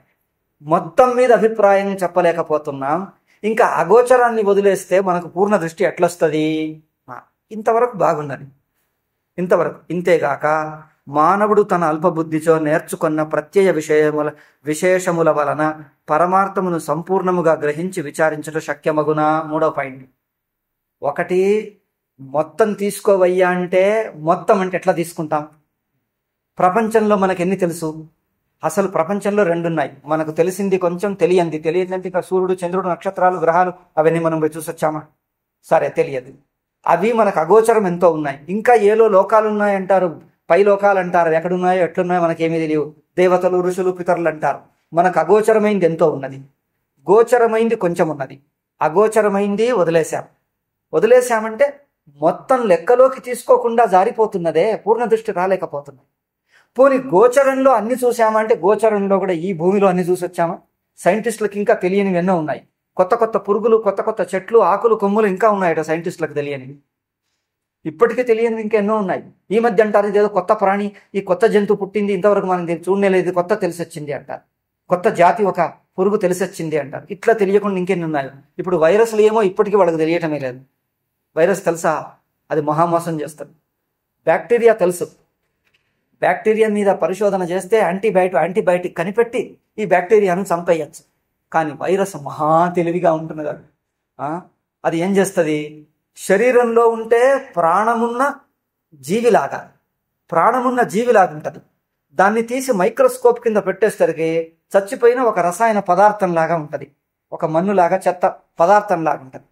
[SPEAKER 1] మొత్తం మీద అభిప్రాయం చెప్పలేకపోతున్నాం. ఇంకా అగోచరాన్ని వదిలేస్తే మనకు పూర్ణ దృష్టి ఎట్లొస్తుంది? ఇంతవరకు బాగున్నది, ఇంతవరకు. ఇంతేగాక మానవుడు తన అల్పబుద్ధితో నేర్చుకున్న ప్రత్యయ విశేషముల వలన పరమార్థమును సంపూర్ణముగా గ్రహించి విచారించడం శక్యమగునా? 3వ పాయింట్. ఒకటి, మొత్తం తీసుకోవయ్యా అంటే మొత్తం అంటే ఎట్లా తీసుకుంటాం? ప్రపంచంలో మనకు ఎన్ని తెలుసు? అసలు ప్రపంచంలో 2 ఉన్నాయి. మనకు తెలిసింది కొంచెం, తెలియంది ఇంకా సూర్యుడు, చంద్రుడు, నక్షత్రాలు, గ్రహాలు, అవన్నీ మనం పోయి చూసొచ్చామా? సరే, తెలియదు. అవి మనకు అగోచరం ఎంతో ఉన్నాయి. ఇంకా ఏలో లోకాలు ఉన్నాయంటారు, పై లోకాలు అంటారు, ఎక్కడున్నాయో ఎట్లున్నాయో మనకేమీ తెలియవు. దేవతలు, ఋషులు, పితరులు అంటారు. మనకు అగోచరమైంది ఎంతో ఉన్నది, గోచరమైంది కొంచెం ఉన్నది. అగోచరమైంది వదిలేశామంటే మొత్తం లెక్కలోకి తీసుకోకుండా జారిపోతున్నదే, పూర్ణ దృష్టి రాలేకపోతున్నది. పోనీ గోచరంలో అన్ని చూసామంటే గోచరంలో కూడా ఈ భూమిలో అన్ని చూసి వచ్చామా? సైంటిస్టులకు ఇంకా తెలియనివి ఎన్నో ఉన్నాయి. కొత్త కొత్త పురుగులు, కొత్త కొత్త చెట్లు, ఆకులు, కొమ్ములు ఇంకా ఉన్నాయట సైంటిస్టులకు తెలియనివి. ఇప్పటికీ తెలియనివి ఇంకెన్నో ఉన్నాయి. ఈ మధ్య అంటారు ఇదేదో కొత్త ప్రాణి, ఈ కొత్త జంతువు పుట్టింది, ఇంతవరకు మనం చూడలేదు, కొత్త తెలిసొచ్చింది అంటారు. కొత్త జాతి ఒక పురుగు తెలిసొచ్చింది అంటారు. ఇట్లా తెలియకుండా ఇంకెన్ని ఉన్నాయి. ఇప్పుడు వైరస్లు ఏమో ఇప్పటికీ వాళ్ళకి తెలియటమే లేదు. వైరస్ తెలుసా? అది మహామోసం చేస్తుంది. బ్యాక్టీరియా తెలుసు, బ్యాక్టీరియా మీద పరిశోధన చేస్తే యాంటీబయాటిక్ కనిపెట్టి ఈ బ్యాక్టీరియాను చంపేయచ్చు. కానీ వైరస్ మహా తెలివిగా ఉంటున్నది. అది ఏం చేస్తుంది? శరీరంలో ఉంటే ప్రాణమున్న జీవిలాగా ఉంటుంది. దాన్ని తీసి మైక్రోస్కోప్ కింద పెట్టేసరికి చచ్చిపోయిన ఒక రసాయన పదార్థం లాగా ఉంటుంది, ఒక మన్నులాగా, చెత్త పదార్థం లాగా ఉంటుంది.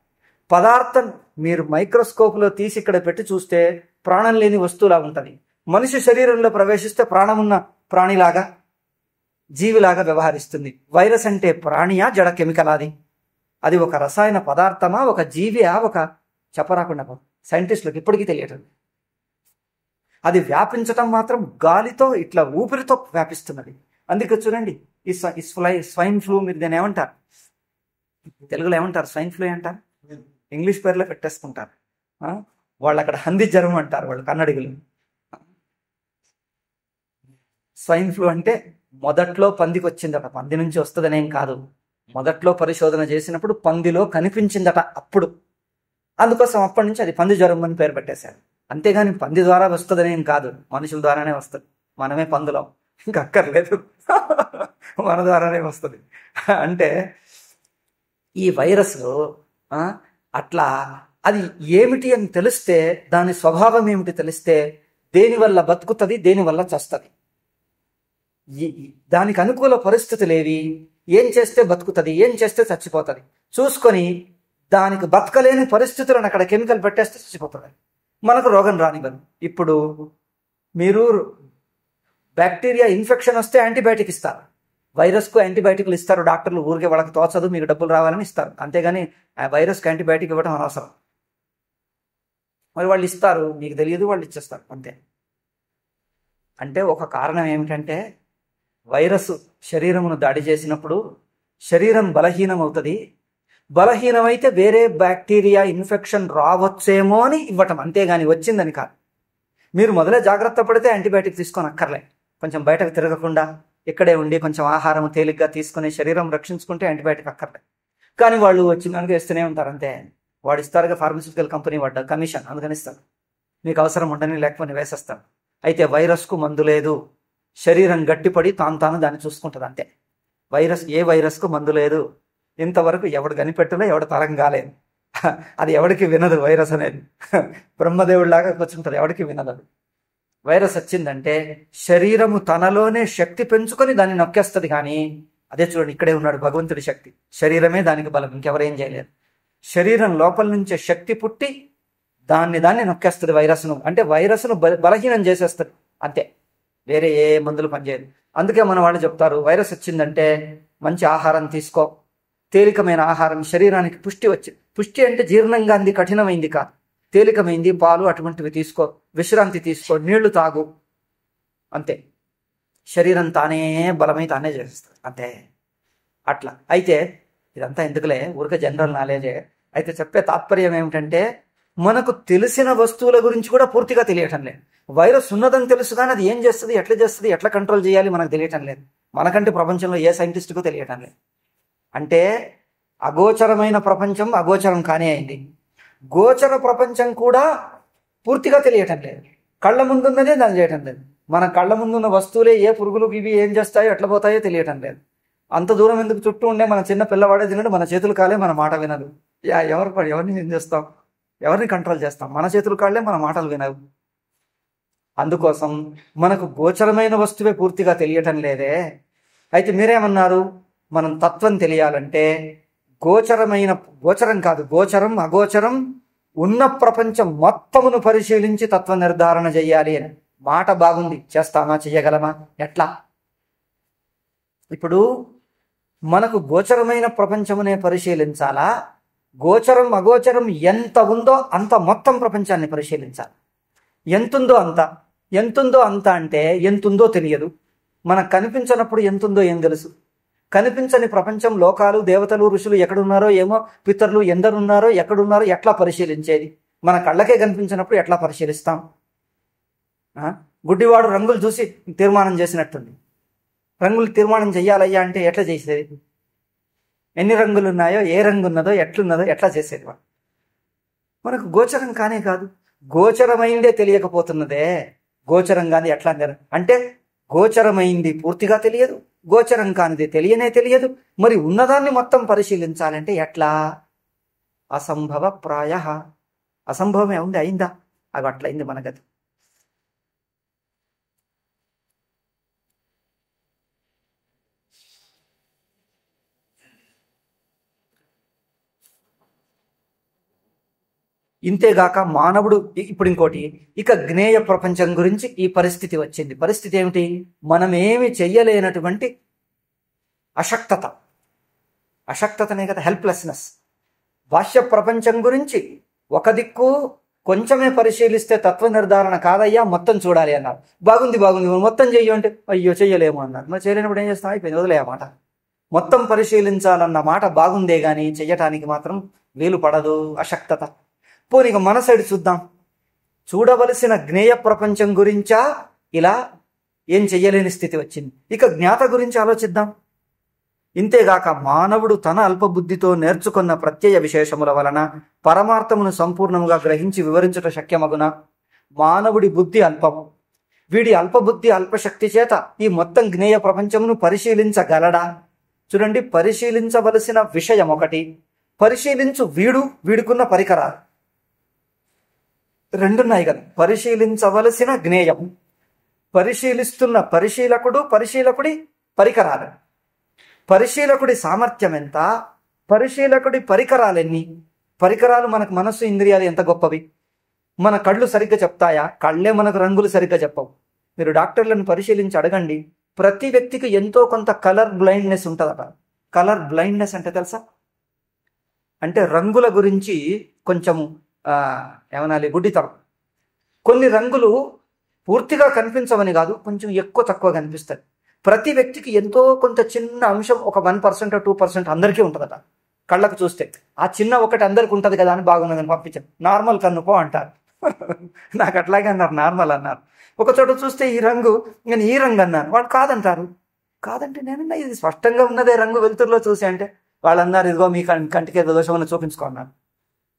[SPEAKER 1] పదార్థం మీరు మైక్రోస్కోప్లో తీసి ఇక్కడ పెట్టి చూస్తే ప్రాణం లేని వస్తువులా ఉంటుంది. మనిషి శరీరంలో ప్రవేశిస్తే ప్రాణమున్న ప్రాణిలాగా, జీవిలాగా వ్యవహరిస్తుంది. వైరస్ అంటే ప్రాణియా, జడ కెమికల్? అది ఒక రసాయన పదార్థమా, ఒక జీవియా? ఒక చెప్పరాకుండా సైంటిస్టులకు ఇప్పటికీ తెలియటం. అది వ్యాపించటం మాత్రం గాలితో, ఇట్లా ఊపిరితో వ్యాపిస్తున్నది. అందుకే చూడండి, ఈ స్వైన్ ఫ్లూ, మీరు దాన్ని ఏమంటారు? తెలుగులో ఏమంటారు? స్వైన్ ఫ్లూ అంటారు. ఇంగ్లీష్ పేర్లో పెట్టేసుకుంటారు. వాళ్ళు అక్కడ హంది జ్వరం అంటారు వాళ్ళు కన్నడిగులు. స్వైన్ ఫ్లూ అంటే మొదట్లో పందికి వచ్చిందట, పంది నుంచి వస్తుందనేం కాదు. మొదట్లో పరిశోధన చేసినప్పుడు పందిలో కనిపించిందట అప్పుడు. అందుకోసం అప్పటి నుంచి అది పంది జ్వరం అని పేరు పెట్టేశారు. అంతేగాని పంది ద్వారా వస్తుందనేం కాదు, మనుషుల ద్వారానే వస్తుంది. మనమే పందులం, ఇంకా అక్కర్లేదు, మన ద్వారానే వస్తుంది. అంటే ఈ వైరస్ అట్లా అది ఏమిటి అని తెలిస్తే, దాని స్వభావం ఏమిటి తెలిస్తే, దేనివల్ల బతుకుతుంది, దేనివల్ల చస్తుంది, దానికి అనుకూల పరిస్థితులు ఏవి, ఏం చేస్తే బతుకుతుంది, ఏం చేస్తే చచ్చిపోతుంది చూసుకొని దానికి బతకలేని పరిస్థితులను అక్కడ కెమికల్ పెట్టేస్తే చచ్చిపోతుంది, మనకు రోగం రానివ్వదు. ఇప్పుడు మీరు బ్యాక్టీరియా ఇన్ఫెక్షన్ వస్తే యాంటీబయాటిక్ ఇస్తారు, వైరస్కు యాంటీబయాటిక్లు ఇస్తారు డాక్టర్లు. ఊరికే వాళ్ళకి తోచదు, మీకు డబ్బులు రావాలని ఇస్తారు. అంతేగాని ఆ వైరస్కి యాంటీబయాటిక్ ఇవ్వడం అనవసరం. మరి వాళ్ళు ఇస్తారు, మీకు తెలియదు, వాళ్ళు ఇచ్చేస్తారు అంతే. అంటే ఒక కారణం ఏమిటంటే, వైరస్ శరీరమును దాడి చేసినప్పుడు శరీరం బలహీనం అవుతుంది. బలహీనమైతే వేరే బ్యాక్టీరియా ఇన్ఫెక్షన్ రావచ్చేమో అని ఇవ్వటం, అంతేగాని వచ్చిందని కాదు. మీరు మొదలే జాగ్రత్త పడితే యాంటీబయాటిక్ తీసుకొని అక్కర్లే. కొంచెం బయటకు తిరగకుండా ఇక్కడే ఉండి కొంచెం ఆహారం తేలిగ్గా తీసుకుని శరీరం రక్షించుకుంటే యాంటీబయాటిక్ అక్కర్లే. కానీ వాళ్ళు వచ్చిన దానికి వేస్తూనే ఉంటారు అంతే. వాడు ఇస్తారుగా, ఫార్మస్యూటికల్ కంపెనీ వాడు కమిషన్, అందుకని ఇస్తారు. మీకు అవసరం ఉండని లేకపోతే వేసేస్తారు. అయితే వైరస్కు మందు లేదు, శరీరం గట్టిపడి తాను దాన్ని చూసుకుంటుంది అంతే. ఏ వైరస్కు మందు లేదు. ఇంతవరకు ఎవడు కనిపెట్టలే, ఎవడు తరం కాలేదు. అది ఎవడికి వినదు వైరస్ అనేది. బ్రహ్మదేవుడిలాగా కూర్చుంటుంది, ఎవడికి వినదు. వైరస్ వచ్చిందంటే శరీరము తనలోనే శక్తి పెంచుకొని దాన్ని నొక్కేస్తుంది. కానీ అదే చూడండి, ఇక్కడే ఉన్నాడు భగవంతుడి శక్తి, శరీరమే దానికి బలం, ఇంకెవరేం చేయలేరు. శరీరం లోపల నుంచే శక్తి పుట్టి దాన్ని నొక్కేస్తుంది వైరస్ను. అంటే వైరస్ను బలహీనం చేసేస్తుంది అంతే, వేరే ఏ మందులు పనిచేయదు. అందుకే మన వాళ్ళు చెప్తారు, వైరస్ వచ్చిందంటే మంచి ఆహారం తీసుకో, తేలికమైన ఆహారం, శరీరానికి పుష్టి వచ్చింది. పుష్టి అంటే జీర్ణంగా అంది, కఠినమైంది కాదు, తేలికమైంది, పాలు అటువంటివి తీసుకో, విశ్రాంతి తీసుకో, నీళ్లు తాగు, అంతే. శరీరం తానే బలమై తానే చేస్తుంది అంతే. అట్లా అయితే ఇదంతా ఎందుకులే, ఊరికే జనరల్ నాలెడ్జే. అయితే చెప్పే తాత్పర్యం ఏమిటంటే, మనకు తెలిసిన వస్తువుల గురించి కూడా పూర్తిగా తెలియటం లేదు. వైరస్ ఉన్నదని తెలుసు కానీ అది ఏం చేస్తుంది, ఎట్లా కంట్రోల్ చేయాలి మనకు తెలియటం లేదు. మనకంటే ప్రపంచంలో ఏ సైంటిస్టుకు తెలియటం లేదు. అంటే అగోచరమైన ప్రపంచం అగోచరం కానే అయింది, గోచర ప్రపంచం కూడా పూర్తిగా తెలియటం లేదు. కళ్ళ ముందున్నదే దాన్ని చేయటం లేదు. మన కళ్ళ ముందున్న వస్తువులే ఏ పురుగులు ఇవి ఏం చేస్తాయో ఎట్లా పోతాయో తెలియటం లేదు. అంత దూరం ఎందుకు, చుట్టూ ఉండే మన చిన్న పిల్లవాడే తినడు, మన చేతులు కాలే మన మాట వినదు. ఎవరిని ఏం చేస్తాం, ఎవరిని కంట్రోల్ చేస్తాం? మన చేతులు కాళ్ళే మన మాటలు వినవు. అందుకోసం మనకు గోచరమైన వస్తువే పూర్తిగా తెలియటం లేదే. అయితే మీరేమన్నారు, మనం తత్వం తెలియాలంటే గోచరం కాదు, గోచరం అగోచరం ఉన్న ప్రపంచం మొత్తమును పరిశీలించి తత్వ నిర్ధారణ చెయ్యాలి అని. మాట బాగుంది, చేస్తామా, చెయ్యగలమా, ఎట్లా? ఇప్పుడు మనకు గోచరమైన ప్రపంచమునే పరిశీలించాలా, గోచరం అగోచరం ఎంత ఉందో అంత మొత్తం ప్రపంచాన్ని పరిశీలించాలి. ఎంతుందో అంత అంటే ఎంతుందో తెలియదు. మనకు కనిపించినప్పుడు ఎంతుందో ఏం తెలుసు? కనిపించని ప్రపంచం, లోకాలు, దేవతలు, ఋషులు ఎక్కడున్నారో ఏమో, పితరులు ఎందరున్నారో ఎక్కడున్నారో ఎట్లా పరిశీలించేది? మన కళ్ళకే కనిపించినప్పుడు ఎట్లా పరిశీలిస్తాం? గుడ్డివాడు రంగులు చూసి తీర్మానం చేసినట్టుంది. రంగులు తీర్మానం చెయ్యాలయ్యా అంటే ఎట్లా చేసేది? ఎన్ని రంగులు ఉన్నాయో, ఏ రంగు ఉన్నదో, ఎట్లున్నదో ఎట్లా చేసేది? మనకు గోచరం కానే కాదు, గోచరమైందే తెలియకపోతున్నదే. గోచరం కాని ఎట్లా అంటే, గోచరమైంది పూర్తిగా తెలియదు, గోచరం కానిది తెలియదు. మరి ఉన్నదాన్ని మొత్తం పరిశీలించాలంటే ఎట్లా? అసంభవ ప్రాయ. అసంభవమే ఉంది, అయిందా? అవి అట్లయింది మన గతి. ఇంతేగాక మానవుడు ఇప్పుడు ఇంకోటి, ఇక జ్ఞేయ ప్రపంచం గురించి ఈ పరిస్థితి వచ్చింది. పరిస్థితి ఏమిటి? మనమేమి చెయ్యలేనటువంటి అశక్తతనే కదా, హెల్ప్లెస్నెస్. బాహ్య ప్రపంచం గురించి ఒక దిక్కు కొంచెమే పరిశీలిస్తే తత్వ నిర్ధారణ కాదయ్యా, మొత్తం చూడాలి అన్నారు. బాగుంది మొత్తం చెయ్యి అంటే అయ్యో చెయ్యలేము అన్నారు. మరి చేయలేనప్పుడు ఏం చేస్తాం? అయిపోయింది, వదిలే మాట. మొత్తం పరిశీలించాలన్న మాట బాగుందే గాని చెయ్యటానికి మాత్రం వీలు పడదు, అశక్తత. పోనీ ఇక మన సైడ్ చూద్దాం. చూడవలసిన జ్ఞేయ ప్రపంచం గురించా ఇలా ఏం చెయ్యలేని స్థితి వచ్చింది. ఇక జ్ఞాత గురించి ఆలోచిద్దాం. ఇంతేగాక మానవుడు తన అల్పబుద్ధితో నేర్చుకున్న ప్రత్యయ విశేషముల వలన పరమార్థమును సంపూర్ణముగా గ్రహించి వివరించుట శక్యమగున. మానవుడి బుద్ధి అల్పము. వీడి అల్పబుద్ధి అల్పశక్తి చేత ఈ మొత్తం జ్ఞేయ ప్రపంచమును పరిశీలించగలడా? చూడండి, పరిశీలించవలసిన విషయం ఒకటి, పరిశీలించు వీడుకున్న పరికరాలు రెండున్నాయి కదా. పరిశీలించవలసిన జ్ఞేయం, పరిశీలిస్తున్న పరిశీలకుడి పరికరాలు. పరిశీలకుడి సామర్థ్యం ఎంత, పరిశీలకుడి పరికరాలెన్ని? పరికరాలు మనకు మనస్సు ఇంద్రియాలు ఎంత గొప్పవి. మన కళ్ళు సరిగ్గా చెప్తాయా? కళ్ళే మనకు రంగులు సరిగ్గా చెప్పవు. మీరు డాక్టర్లను పరిశీలించి అడగండి, ప్రతి వ్యక్తికి ఎంతో కొంత కలర్ బ్లైండ్నెస్ ఉంటుందట. కలర్ బ్లైండ్నెస్ అంటే తెలుసా? అంటే రంగుల గురించి కొంచెము ఏమనాలి, గుడ్డితనం. కొన్ని రంగులు పూర్తిగా కనిపించవని కాదు, కొంచెం ఎక్కువ తక్కువ కనిపిస్తాయి. ప్రతి వ్యక్తికి ఎంతో కొంత చిన్న అంశం, ఒక 1% 2% అందరికీ ఉంటుందట. కళ్ళకు చూస్తే ఆ చిన్న ఒకటి అందరికి ఉంటుంది కదా అని బాగున్నదని పంపించాను. నార్మల్ కన్ను పో అంటారు. నాకు అట్లాగే అన్నారు, నార్మల్ అన్నారు. ఒక చోట చూస్తే ఈ రంగు, నేను ఈ రంగు అన్నాను, వాళ్ళు కాదంటారు. కాదంటే నేనన్నా ఇది స్పష్టంగా ఉన్నదే రంగు వెలుతురులో చూసి అంటే వాళ్ళు అన్నారు, ఇదిగో మీ కంటికి ఏదో దోషం అని చూపించుకున్నాను.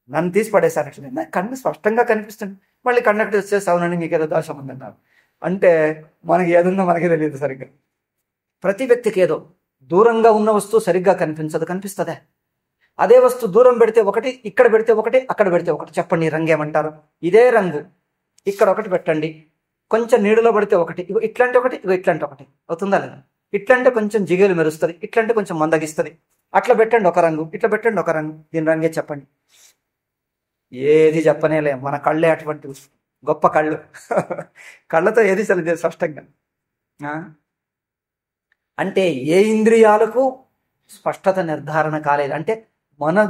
[SPEAKER 1] నన్ను తీసి పడేశారు. అట్లా కన్ను స్పష్టంగా కనిపిస్తుంది. మళ్ళీ కన్నెక్ట్ వచ్చేసి అవునండి మీకు ఏదో దోషం ఉందన్నారు. అంటే మనకి ఏదుందో మనకి తెలియదు సరిగ్గా. ప్రతి వ్యక్తికి ఏదో దూరంగా ఉన్న వస్తువు సరిగ్గా కనిపిస్తుందా? అదే వస్తువు దూరం పెడితే ఒకటి, ఇక్కడ పెడితే ఒకటి, అక్కడ పెడితే ఒకటి. చెప్పండి, రంగు ఏమంటారు? ఇదే రంగు ఇక్కడ ఒకటి పెట్టండి, కొంచెం నీడలో పడితే ఒకటి, ఇగో ఇట్లాంటి ఒకటి, ఇగో ఇట్లాంటి ఒకటి అవుతుందా లేదా? ఇట్లంటే కొంచెం జిగేలు మెరుస్తుంది, ఇట్లంటే కొంచెం మందగిస్తుంది. అట్లా పెట్టండి ఒక రంగు, ఇట్లా పెట్టండి ఒక రంగు, దీని రంగే చెప్పండి. ఏది చెప్పనేలే. మన కళ్ళే అటువంటి గొప్ప కళ్ళు. కళ్ళతో ఏది చదివే స్పష్టంగా. అంటే ఏ ఇంద్రియాలకు స్పష్టత నిర్ధారణ కాలేదు. అంటే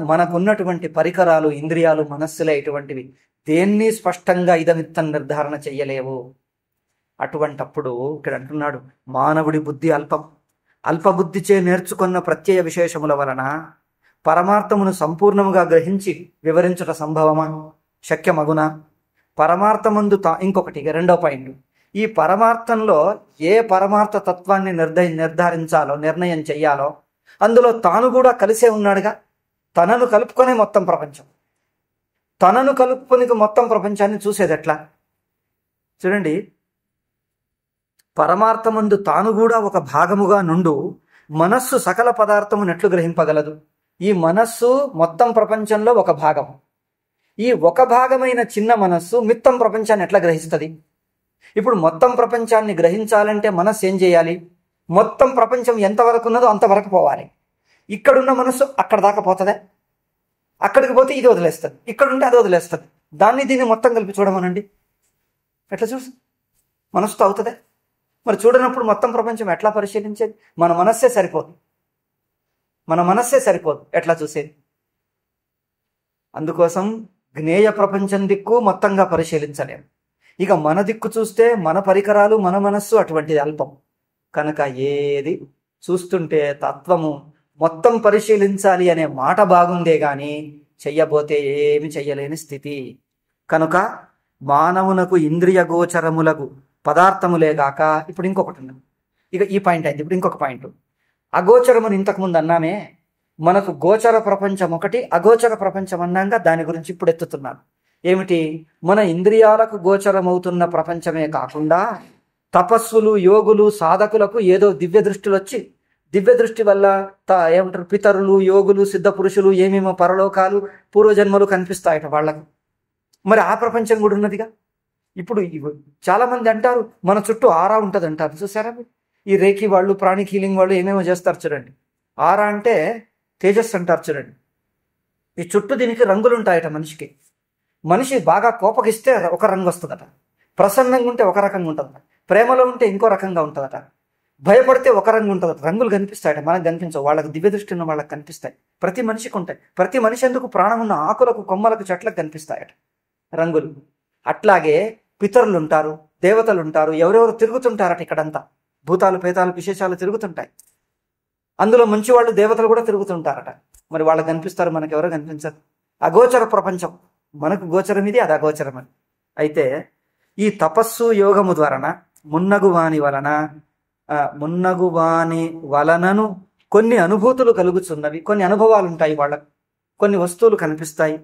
[SPEAKER 1] మనకున్నటువంటి పరికరాలు, ఇంద్రియాలు, మనస్సులే ఇటువంటివి. దేన్ని స్పష్టంగా ఇదమిత్తం నిర్ధారణ చెయ్యలేవు. అటువంటప్పుడు ఇక్కడ అంటున్నాడు, మానవుడి బుద్ధి అల్పం. అల్పబుద్ధిచే నేర్చుకున్న ప్రత్యయ విశేషముల వలన పరమార్థమును సంపూర్ణముగా గ్రహించి వివరించుట సంభవమా, శక్యమగునా? పరమార్థమందు ఇంకొకటి, రెండో పాయింట్, ఈ పరమార్థంలో ఏ పరమార్థ తత్వాన్ని నిర్ధారించాలో, నిర్ణయం చెయ్యాలో అందులో తాను కూడా కలిసే ఉన్నాడుగా. తనను కలుపుకొనే మొత్తం ప్రపంచం. తనను కలుపుకొని మొత్తం ప్రపంచాన్ని చూసేది ఎట్లా? చూడండి, పరమార్థమందు తాను కూడా ఒక భాగముగా నుండు మనస్సు సకల పదార్థమును ఎట్లు గ్రహింపగలదు? ఈ మనస్సు మొత్తం ప్రపంచంలో ఒక భాగం. ఈ ఒక భాగమైన చిన్న మనస్సు మిత్తం ప్రపంచాన్ని ఎట్లా గ్రహిస్తుంది? ఇప్పుడు మొత్తం ప్రపంచాన్ని గ్రహించాలంటే మనస్సు ఏం చేయాలి? మొత్తం ప్రపంచం ఎంతవరకు ఉన్నదో అంతవరకు పోవాలి. ఇక్కడున్న మనస్సు అక్కడ దాకా పోతుందా? అక్కడికి పోతే ఇది వదిలేస్తుంది, ఇక్కడుంటే అది వదిలేస్తుంది. దీన్ని మొత్తం కలిపి చూడమనండి, ఎట్లా చూస్తుంది? మనస్సుతో అవుతుందా? మరి చూడనప్పుడు మొత్తం ప్రపంచం ఎట్లా పరిశీలించేది? మన మనస్సే సరిపోదు, ఎట్లా చూసేది? అందుకోసం జ్ఞేయ ప్రపంచం దిక్కు మొత్తంగా పరిశీలించలేము. ఇక మన దిక్కు చూస్తే మన పరికరాలు, మన మనస్సు అటువంటిది అల్పం. కనుక ఏది చూస్తుంటే తత్వము మొత్తం పరిశీలించాలి అనే మాట బాగుందే గాని చెయ్యబోతే ఏమి చెయ్యలేని స్థితి. కనుక మానవునకు ఇంద్రియ గోచరములకు పదార్థములేగాక, ఇప్పుడు ఇంకొకటి ఉన్నది. ఇక ఈ పాయింట్ అయింది. ఇప్పుడు ఇంకొక పాయింట్, అగోచరమును ఇంతకుముందు అన్నామే. మనకు గోచర ప్రపంచం ఒకటి, అగోచర ప్రపంచం అన్నాక దాని గురించి ఇప్పుడు ఎత్తుతున్నాను. ఏమిటి? మన ఇంద్రియాలకు గోచరమవుతున్న ప్రపంచమే కాకుండా తపస్సులు, యోగులు, సాధకులకు ఏదో దివ్య దృష్టిలు వచ్చి, దివ్య దృష్టి వల్ల ఏమంటారు, పితరులు, యోగులు, సిద్ధ పురుషులు, ఏమేమో పరలోకాలు, పూర్వజన్మలు కనిపిస్తాయట వాళ్ళకు. మరి ఆ ప్రపంచం కూడా ఉన్నదిగా. ఇప్పుడు చాలా మంది అంటారు మన చుట్టూ ఆరా ఉంటుంది అంటారు. చూసారా? ఈ రేఖీ వాళ్ళు, ప్రాణిక్ హీలింగ్ వాళ్ళు ఏమేమో చేస్తారు చూడండి. ఆరా అంటే తేజస్సు అంటారు చూడండి. ఈ చుట్టూ దీనికి రంగులు ఉంటాయట మనిషికి. మనిషి బాగా కోపగిస్తే ఒక రంగు వస్తుందట, ప్రసన్నంగా ఉంటే ఒక రకంగా ఉంటుందట, ప్రేమలో ఉంటే ఇంకో రకంగా ఉంటుందట, భయపడితే ఒక రంగు ఉంటుందట. రంగులు కనిపిస్తాయట, మనకు కనిపించవు, వాళ్ళకి దివ్య దృష్టి ఉన్న వాళ్ళకి కనిపిస్తాయి. ప్రతి మనిషికి ఉంటాయి. ప్రతి మనిషి ఎందుకు ప్రాణం ఉన్న ఆకులకు, కొమ్మలకు, చెట్లకు కనిపిస్తాయట రంగులు. అట్లాగే పితరులు ఉంటారు, దేవతలు ఉంటారు, ఎవరెవరు తిరుగుతుంటారట. ఇక్కడంతా భూతాలు, పేతాలు, విశేషాలు తిరుగుతుంటాయి. అందులో మంచి వాళ్ళు, దేవతలు కూడా తిరుగుతుంటారట. మరి వాళ్ళకి కనిపిస్తారు, మనకెవరో కనిపించరు. అగోచర ప్రపంచం. మనకు గోచరం ఇది, అది అగోచరం అని. అయితే ఈ తపస్సు యోగము ద్వారా మున్నగు వాని వలనను కొన్ని అనుభూతులు కలుగుతున్నవి, కొన్ని అనుభవాలు ఉంటాయి వాళ్ళకు, కొన్ని వస్తువులు కనిపిస్తాయి.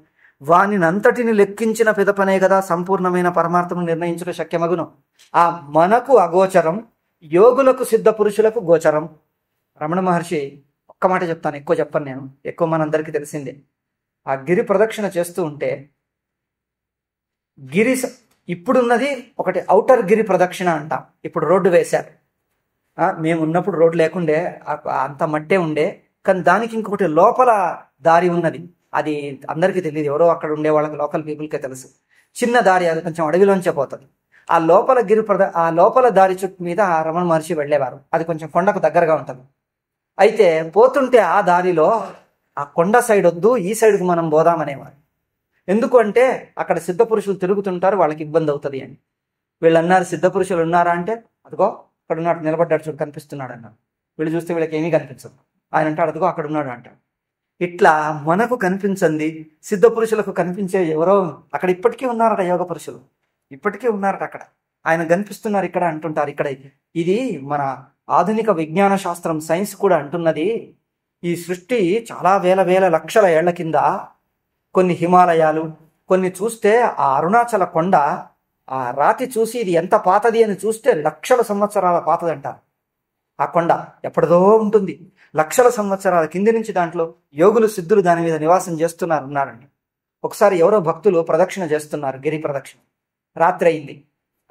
[SPEAKER 1] వానినంతటిని లెక్కించిన పిదపనే కదా సంపూర్ణమైన పరమార్థము నిర్ణయించుట శక్యమగును. ఆ మనకు అగోచరం, యోగులకు సిద్ధ పురుషులకు గోచరం. రమణ మహర్షి ఒక్క మాట చెప్తాను, ఎక్కువ చెప్పను నేను, ఎక్కువ మనందరికీ తెలిసిందే. ఆ గిరి ప్రదక్షిణ చేస్తూ ఉంటే ఇప్పుడున్నది ఒకటి ఔటర్ గిరి ప్రదక్షిణ అంటాం. ఇప్పుడు రోడ్డు వేశారు. మేము ఉన్నప్పుడు రోడ్డు లేకుండే, అంత మట్టే ఉండే. కానీ దానికి ఇంకొకటి లోపల దారి ఉన్నది. అది అందరికీ తెలియదు, ఎవరో అక్కడ ఉండే వాళ్ళకి, లోకల్ పీపుల్కే తెలుసు. చిన్న దారి, అది కొంచెం అడవిలోంచే పోతుంది. ఆ లోపల దారి చుట్టూ మీద ఆ రమణ మహర్షి వెళ్ళేవారు. అది కొంచెం కొండకు దగ్గరగా ఉంటుంది. అయితే పోతుంటే ఆ దారిలో ఆ కొండ సైడ్ వద్దు, ఈ సైడ్కి మనం పోదామనేవారు. ఎందుకు అంటే అక్కడ సిద్ధ పురుషులు తిరుగుతుంటారు, వాళ్ళకి ఇబ్బంది అవుతుంది అని. వీళ్ళు అన్నారు, సిద్ధ పురుషులు ఉన్నారా అంటే, అదిగో అక్కడ ఉన్నాడు, నిలబడ్డాడు చూడు, కనిపిస్తున్నాడు అన్నారు. వీళ్ళు చూస్తే వీళ్ళకి ఏమీ కనిపించదు. ఆయన అంటాడు, అదిగో అక్కడ ఉన్నాడు అంటాడు. ఇట్లా మనకు కనిపించింది సిద్ధ పురుషులకు కనిపించే ఎవరో అక్కడ ఇప్పటికీ ఉన్నారట, యోగ పురుషులు ఇప్పటికీ ఉన్నారట అక్కడ, ఆయన కనిపిస్తున్నారు ఇక్కడ అంటుంటారు. ఇక్కడ ఇది మన ఆధునిక విజ్ఞాన శాస్త్రం, సైన్స్ కూడా అంటున్నది, ఈ సృష్టి చాలా వేల లక్షల ఏళ్ల కింద కొన్ని హిమాలయాలు, కొన్ని చూస్తే ఆ అరుణాచల కొండ, ఆ రాతి చూసి ఇది ఎంత పాతది అని చూస్తే లక్షల సంవత్సరాల పాతదంట. ఆ కొండ ఎప్పటిదో ఉంటుంది, లక్షల సంవత్సరాల కింది నుంచి దాంట్లో యోగులు సిద్ధులు దాని మీద నివాసం ఉన్నారండి. ఒకసారి ఎవరో భక్తులు ప్రదక్షిణ చేస్తున్నారు, గిరి ప్రదక్షిణ. రాత్రి అయింది,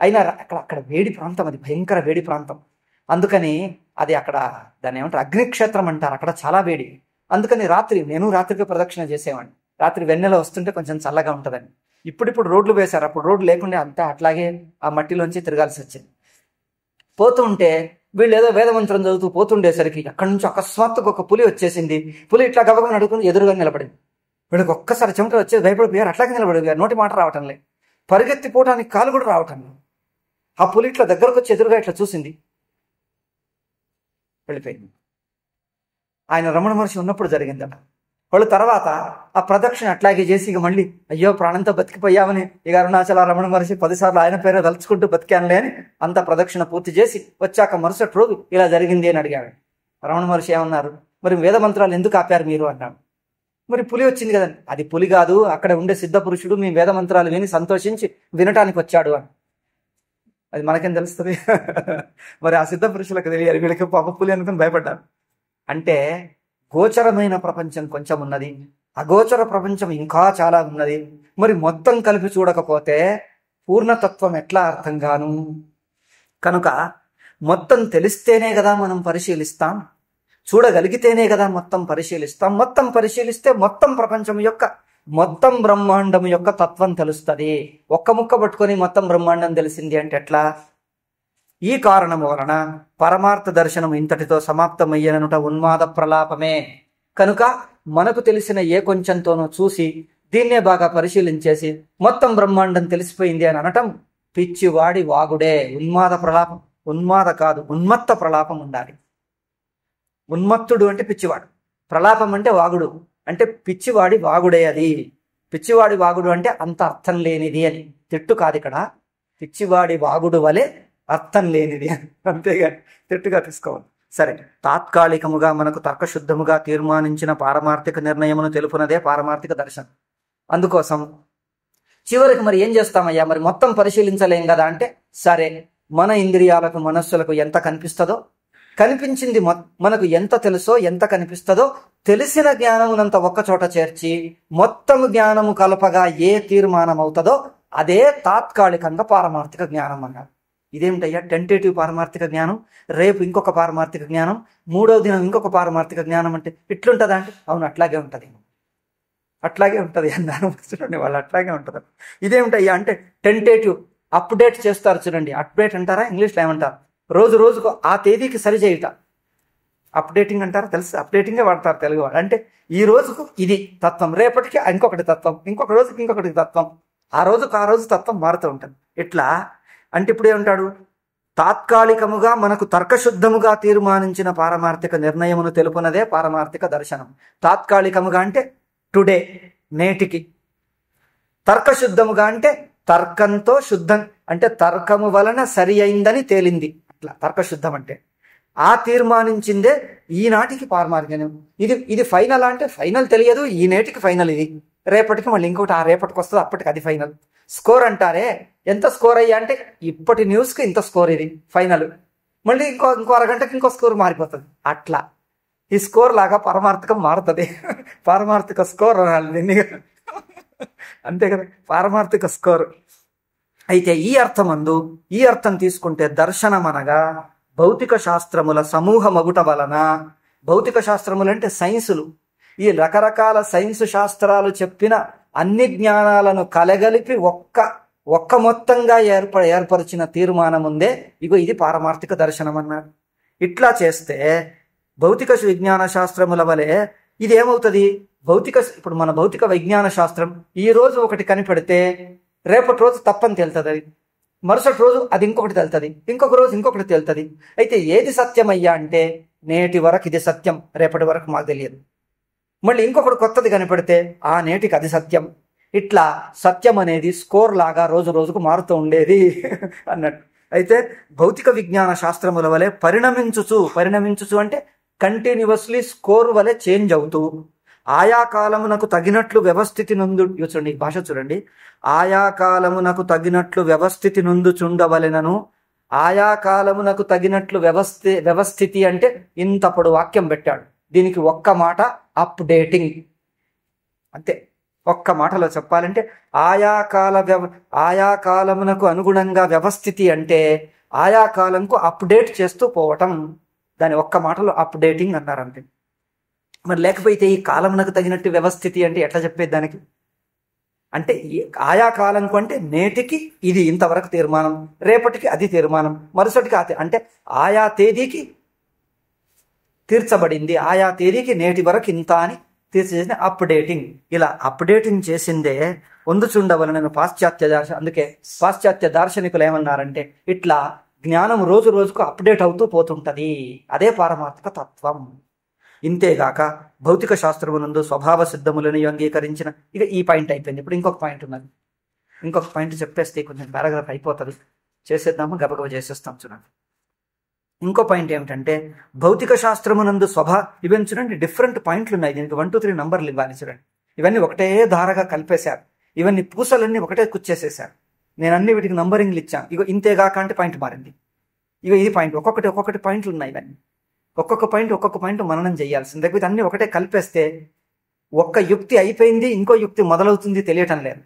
[SPEAKER 1] అయినా అక్కడ వేడి ప్రాంతం, అది భయంకర వేడి ప్రాంతం. అందుకని అది అక్కడ దాన్ని ఏమంటారు, అగ్నిక్షేత్రం అంటారు, అక్కడ చాలా వేడి. అందుకని నేను రాత్రికి ప్రదక్షిణ చేసేవాడిని. రాత్రి వెన్నెల వస్తుంటే కొంచెం చల్లగా ఉంటుందని. ఇప్పుడు రోడ్లు వేశారు, అప్పుడు రోడ్లు లేకుండా అంతా అట్లాగే ఆ మట్టిలోంచి తిరగాల్సి వచ్చింది. పోతూ ఉంటే వీళ్ళు ఏదో వేదమంత్రం చదువుతూ పోతుండేసరికి అక్కడి నుంచి అకస్మాత్తుగా ఒక పులి వచ్చేసింది. పులి ఇట్లా గబగబా నడుకుని ఎదురుగా నిలబడింది. వీళ్ళకి ఒక్కసారి చెమట వచ్చేది, భయపడిపోయారు, అట్లాగే నిలబడిపోయారు. నోటి మాట రావటం లేదు, పరిగెత్తిపోవటానికి కాలు కూడా రావటం లేదు. ఆ పులి ఇట్లా దగ్గరకు వచ్చి ఎదురుగా ఇట్లా చూసింది, వెళ్ళిపోయింది. ఆయన రమణ మహర్షి ఉన్నప్పుడు జరిగిందట. వాళ్ళు తర్వాత ఆ ప్రదక్షిణ అట్లాగే చేసి ఇక మళ్ళీ అయ్యో ప్రాణంతో బతికిపోయామని ఇక అరుణాచల రమణ మహర్షి 10 సార్లు ఆయన పేరు తలుచుకుంటూ బతికానులే అని అంత ప్రదక్షిణ పూర్తి చేసి వచ్చాక మరుసటి రోజు ఇలా జరిగింది అని అడిగాడు. రమణ మహర్షి ఏమన్నారు, మరి వేద మంత్రాలు ఎందుకు ఆపారు మీరు అన్నాడు. మరి పులి వచ్చింది కదండి. అది పులి కాదు, అక్కడ ఉండే సిద్ధ పురుషుడు మీ వేద మంత్రాలు విని సంతోషించి వినటానికి వచ్చాడు అని. అది మనకేం తెలుస్తుంది? మరి ఆ సిద్ధ పురుషులకు తెలియాలి, వీళ్ళకి పాప పులి అనుకుని భయపడ్డారు. అంటే గోచరమైన ప్రపంచం కొంచెం ఉన్నది, అగోచర ప్రపంచం ఇంకా చాలా ఉన్నది. మరి మొత్తం కలిపి చూడకపోతే పూర్ణతత్వం ఎట్లా అర్థం కాను? కనుక మొత్తం తెలిస్తేనే కదా మనం పరిశీలిస్తాం, చూడగలిగితేనే కదా మొత్తం పరిశీలిస్తాం. మొత్తం పరిశీలిస్తే మొత్తం ప్రపంచం యొక్క, మొత్తం బ్రహ్మాండం యొక్క తత్వం తెలుస్తుంది. ఒక్క ముక్క పట్టుకొని మొత్తం బ్రహ్మాండం తెలిసింది అంటే ఎట్లా? ఈ కారణము వలన పరమార్థ దర్శనం ఇంతటితో సమాప్తమయ్యననుట ఉన్మాద ప్రలాపమే. కనుక మనకు తెలిసిన ఏ కొంచెంతోనో చూసి దీన్నే బాగా పరిశీలించేసి మొత్తం బ్రహ్మాండం తెలిసిపోయింది అని అనటం పిచ్చివాడి వాగుడే. ఉన్మాద ప్రలాపం, ఉన్మాద కాదు, ఉన్మత్త ప్రలాపం ఉండాలి. ఉన్మత్తుడు అంటే పిచ్చివాడు, ప్రలాపం అంటే వాగుడు, అంటే పిచ్చివాడి వాగుడే. అది పిచ్చివాడి వాగుడు అంటే అంత అర్థం లేనిది అని, తిట్టు కాదు ఇక్కడ, పిచ్చివాడి వాగుడు వలె అర్థం లేనిది అని, అంతేగాని తిట్టుగా తీసుకోవాలి. సరే, తాత్కాలికముగా మనకు తర్కశుద్ధముగా తీర్మానించిన పారమార్థిక నిర్ణయమును తెలుపునదే పారమార్థిక దర్శనం. అందుకోసం చివరికి మరి ఏం చేస్తామయ్యా, మరి మొత్తం పరిశీలించలేం కదా అంటే, సరే మన ఇంద్రియాలకు మనస్సులకు ఎంత కనిపిస్తుందో, కనిపించింది మనకు ఎంత తెలుసో, ఎంత కనిపిస్తుందో తెలిసిన జ్ఞానమునంత ఒక్కచోట చేర్చి మొత్తం జ్ఞానము కలపగా ఏ తీర్మానం అవుతుందో అదే తాత్కాలికంగా పారమార్థిక జ్ఞానం అన్నారు. ఇదేమిటయ్యా టెంటేటివ్ పారమార్థిక జ్ఞానం, రేపు ఇంకొక పారమార్థిక జ్ఞానం, 3వ దినం ఇంకొక పారమార్థిక జ్ఞానం అంటే ఇట్లుంటుందా అంటే, అవును అట్లాగే ఉంటుంది, అట్లాగే ఉంటుంది అన్నారు చూడండి, వాళ్ళు అట్లాగే ఉంటుంది. ఇదేమిటయ్యా అంటే టెంటేటివ్, అప్డేట్ చేస్తారు చూడండి. అప్డేట్ అంటారా, ఇంగ్లీష్లో ఏమంటారు, రోజు రోజుకు ఆ తేదీకి సరిచేయుట, అప్డేటింగ్ అంటారా, తెలుసు, అప్డేటింగే వాడతారు తెలుగు వాళ్ళు. అంటే ఈ రోజుకు ఇది తత్వం, రేపటికి ఇంకొకటి తత్వం, ఇంకొక రోజుకి ఇంకొకటి తత్వం, ఆ రోజుకు ఆ రోజు తత్వం మారుతూ ఉంటుంది. ఇట్లా అంటే ఇప్పుడు ఏమంటాడు, తాత్కాలికముగా మనకు తర్కశుద్ధముగా తీర్మానించిన పారమార్థిక నిర్ణయమును తెలుపునదే పారమార్థిక దర్శనం. తాత్కాలికముగా అంటే టుడే, నేటికి. తర్కశుద్ధముగా అంటే తర్కంతో శుద్ధం, అంటే తర్కము వలన సరి అయిందని తేలింది, అట్లా తర్కశుద్ధం అంటే. ఆ తీర్మానించిందే ఈనాటికి పారమార్థికం. ఇది ఫైనల్ అంటే ఫైనల్ తెలియదు, ఈ నేటికి ఫైనల్ ఇది, రేపటికి మళ్ళీ ఇంకోటి ఆ రేపటికి వస్తుంది, అప్పటికి అది ఫైనల్. స్కోర్ అంటారే, ఎంత స్కోర్ అయ్యా అంటే ఇప్పటి న్యూస్కి ఇంత స్కోర్, ఇది ఫైనల్. మళ్ళీ ఇంకో అరగంటకి ఇంకో స్కోర్ మారిపోతుంది. అట్లా ఈ స్కోర్ లాగా పరమార్థికం మారుతుంది. పారమార్థిక స్కోర్ దీన్ని, అంతే కదా, పారమార్థిక స్కోర్. అయితే ఈ అర్థం తీసుకుంటే దర్శనం అనగా భౌతిక శాస్త్రముల సమూహమగుట వలన, భౌతిక శాస్త్రములు అంటే సైన్సులు, ఈ రకరకాల సైన్స్ శాస్త్రాలు చెప్పిన అన్ని జ్ఞానాలను కలగలిపి ఒక్క మొత్తంగా ఏర్పరిచిన తీర్మానం ఉందే, ఇది పారమార్థిక దర్శనం అన్నారు. ఇట్లా చేస్తే భౌతిక విజ్ఞాన శాస్త్రముల వలె ఇది ఏమవుతుంది, ఇప్పుడు మన భౌతిక విజ్ఞాన శాస్త్రం ఈ రోజు ఒకటి కనిపెడితే రేపటి రోజు తప్పని తేలుతుంది, అది మరుసటి రోజు అది ఇంకొకటి తెలుతుంది, ఇంకొక రోజు ఇంకొకటి తేలుతుంది. అయితే ఏది సత్యం అయ్యా అంటే నేటి వరకు ఇది సత్యం, రేపటి వరకు మాకు తెలియదు. మళ్ళీ ఇంకొకటి కొత్తది కనిపెడితే ఆ నేటికి అది సత్యం. ఇట్లా సత్యం అనేది స్కోర్ లాగా రోజు రోజుకు మారుతూ ఉండేది అన్నట్టు. అయితే భౌతిక విజ్ఞాన శాస్త్రముల వలె పరిణమించుచు అంటే కంటిన్యూస్లీ స్కోర్ వలె చేంజ్ అవుతూ, ఆయా కాలమునకు తగినట్లు వ్యవస్థితి నందు, చూడండి భాష చూడండి, ఆయా కాలమునకు తగినట్లు వ్యవస్థితి నుండు చుండవలెనను, ఆయా కాలమునకు తగినట్లు వ్యవస్థితి అంటే ఇంతప్పుడు వాక్యం పెట్టాడు. దీనికి ఒక్క మాట అప్డేటింగ్, అంతే. ఒక్క మాటలో చెప్పాలంటే ఆయా కాలమునకు అనుగుణంగా వ్యవస్థితి అంటే ఆయా కాలంకు అప్డేట్ చేస్తూ పోవటం, దాని ఒక్క మాటలో అప్డేటింగ్ అన్నారు అంతే. మరి లేకపోతే ఈ కాలమునకు తగినట్టు వ్యవస్థితి అంటే ఎట్లా చెప్పేది దానికి? అంటే ఆయా కాలంకు అంటే నేటికి ఇది ఇంతవరకు తీర్మానం, రేపటికి అది తీర్మానం, మరుసటికి అంటే ఆయా తేదీకి తీర్చబడింది, ఆయా తేదీకి నేటి వరకు ఇంత అని తీర్చేసిన అప్డేటింగ్. ఇలా అప్డేటింగ్ చేసిందే పొందుచుండవలనను పాశ్చాత్య అందుకే పాశ్చాత్య దార్శనికులు ఏమన్నారంటే ఇట్లా జ్ఞానం రోజు రోజుకు అప్డేట్ అవుతూ పోతుంటది, అదే పారమార్థిక తత్వం. ఇంతేగాక భౌతిక శాస్త్రమునందు స్వభావ సిద్ధములను అంగీకరించిన, ఈ పాయింట్ అయిపోయింది. ఇప్పుడు ఇంకొక పాయింట్ ఉన్నది, ఇంకొక పాయింట్ చెప్పేస్తే కొంచెం పారాగ్రాఫ్ అయిపోతుంది, చేసేద్దాము, గబగబ చేసేస్తాం. చూడండి, ఇంకో పాయింట్ ఏమిటంటే భౌతిక శాస్త్రమునందు ఇవన్నీ చూడండి, డిఫరెంట్ పాయింట్లు ఉన్నాయి. దీనికి 1, 2, 3 నంబర్లు ఇవ్వాలి. చూడండి, ఇవన్నీ ఒకటే ధారగా కలిపేశారు, ఇవన్నీ పూసలన్నీ ఒకటే కుచ్చేసేసారు. నేను అన్ని వీటికి నంబరింగ్లు ఇచ్చాను. ఇంతేగాక అంటే పాయింట్ మారింది. ఇది పాయింట్, ఒక్కొక్కటి పాయింట్లు ఉన్నాయి. ఇవన్నీ ఒక్కొక్క పాయింట్ మననం చేయాల్సింది. లేకపోతే అన్ని ఒకటే కలిపేస్తే ఒక్క యుక్తి అయిపోయింది, ఇంకో యుక్తి మొదలవుతుంది తెలియటం లేదు.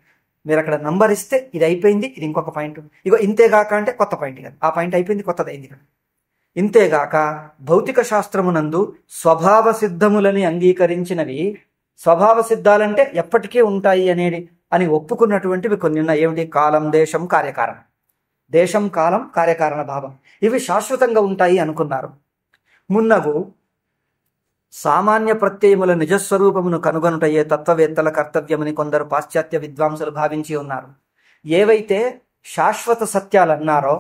[SPEAKER 1] మీరు అక్కడ నంబర్ ఇస్తే ఇది అయిపోయింది, ఇది ఇంకొక పాయింట్. ఇంతేగాక అంటే కొత్త పాయింట్ కదా, ఆ పాయింట్ అయిపోయింది, కొత్తది అయింది కదా. ఇంతేగాక భౌతిక శాస్త్రమునందు స్వభావ సిద్ధములని అంగీకరించినవి, స్వభావ సిద్ధాలంటే ఎప్పటికీ ఉంటాయి అని ఒప్పుకున్నటువంటివి కొన్ని ఉన్నాయి. ఏమిటి? కాలం, దేశం, కార్యకారణం. దేశం, కాలం, కార్యకారణ భావం, ఇవి శాశ్వతంగా ఉంటాయి అనుకున్నారు. మున్నగు సామాన్య ప్రత్యయముల నిజస్వరూపమును కనుగొనుటయే తత్వవేత్తల కర్తవ్యమని కొందరు పాశ్చాత్య విద్వాంసులు భావించి ఉన్నారు. ఏవైతే శాశ్వత సత్యాలు అన్నారో,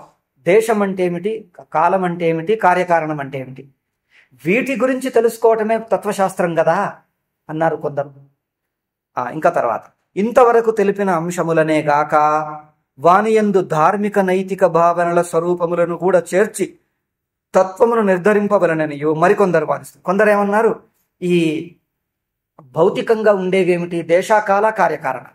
[SPEAKER 1] దేశం అంటే ఏమిటి, కాలం అంటే ఏమిటి, కార్యకారణం అంటే ఏమిటి, వీటి గురించి తెలుసుకోవటమే తత్వశాస్త్రం కదా అన్నారు కొందరు. ఇంకా తర్వాత, ఇంతవరకు తెలిపిన అంశములనే గాక వానియందు ధార్మిక నైతిక భావనల స్వరూపములను కూడా చేర్చి తత్వమును నిర్ధరింపవలనని మరికొందరు వాదిస్తారు. కొందరు ఏమన్నారు, ఈ భౌతికంగా ఉండేవేమిటి, దేశాకాల కార్యకారణ,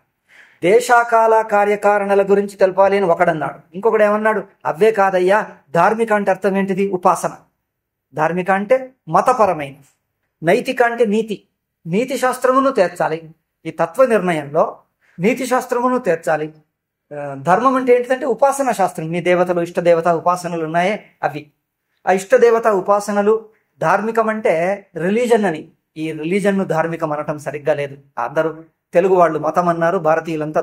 [SPEAKER 1] దేశాకాల కార్యకారణల గురించి తెలపాలి అని ఒకడన్నాడు. ఇంకొకడు ఏమన్నాడు, అవే కాదయ్యా, ధార్మిక అంటే అర్థం ఏంటిది, ఉపాసన. ధార్మిక అంటే మతపరమైన, నైతిక అంటే నీతి శాస్త్రమును తీర్చాలి. ఈ తత్వ నిర్ణయంలో నీతి శాస్త్రమును తీర్చాలి. ధర్మం అంటే ఏంటిదంటే ఉపాసన శాస్త్రం. నీ దేవతలు, ఇష్టదేవత ఉపాసనలు ఉన్నాయే అవి. ఆ ఇష్టదేవత ఉపాసనలు. ధార్మికం అంటే రిలీజన్ అని, ఈ రిలీజన్ను ధార్మికం అనటం సరిగ్గా లేదు. అందరూ తెలుగు వాళ్ళు మతం అన్నారు, భారతీయులంతా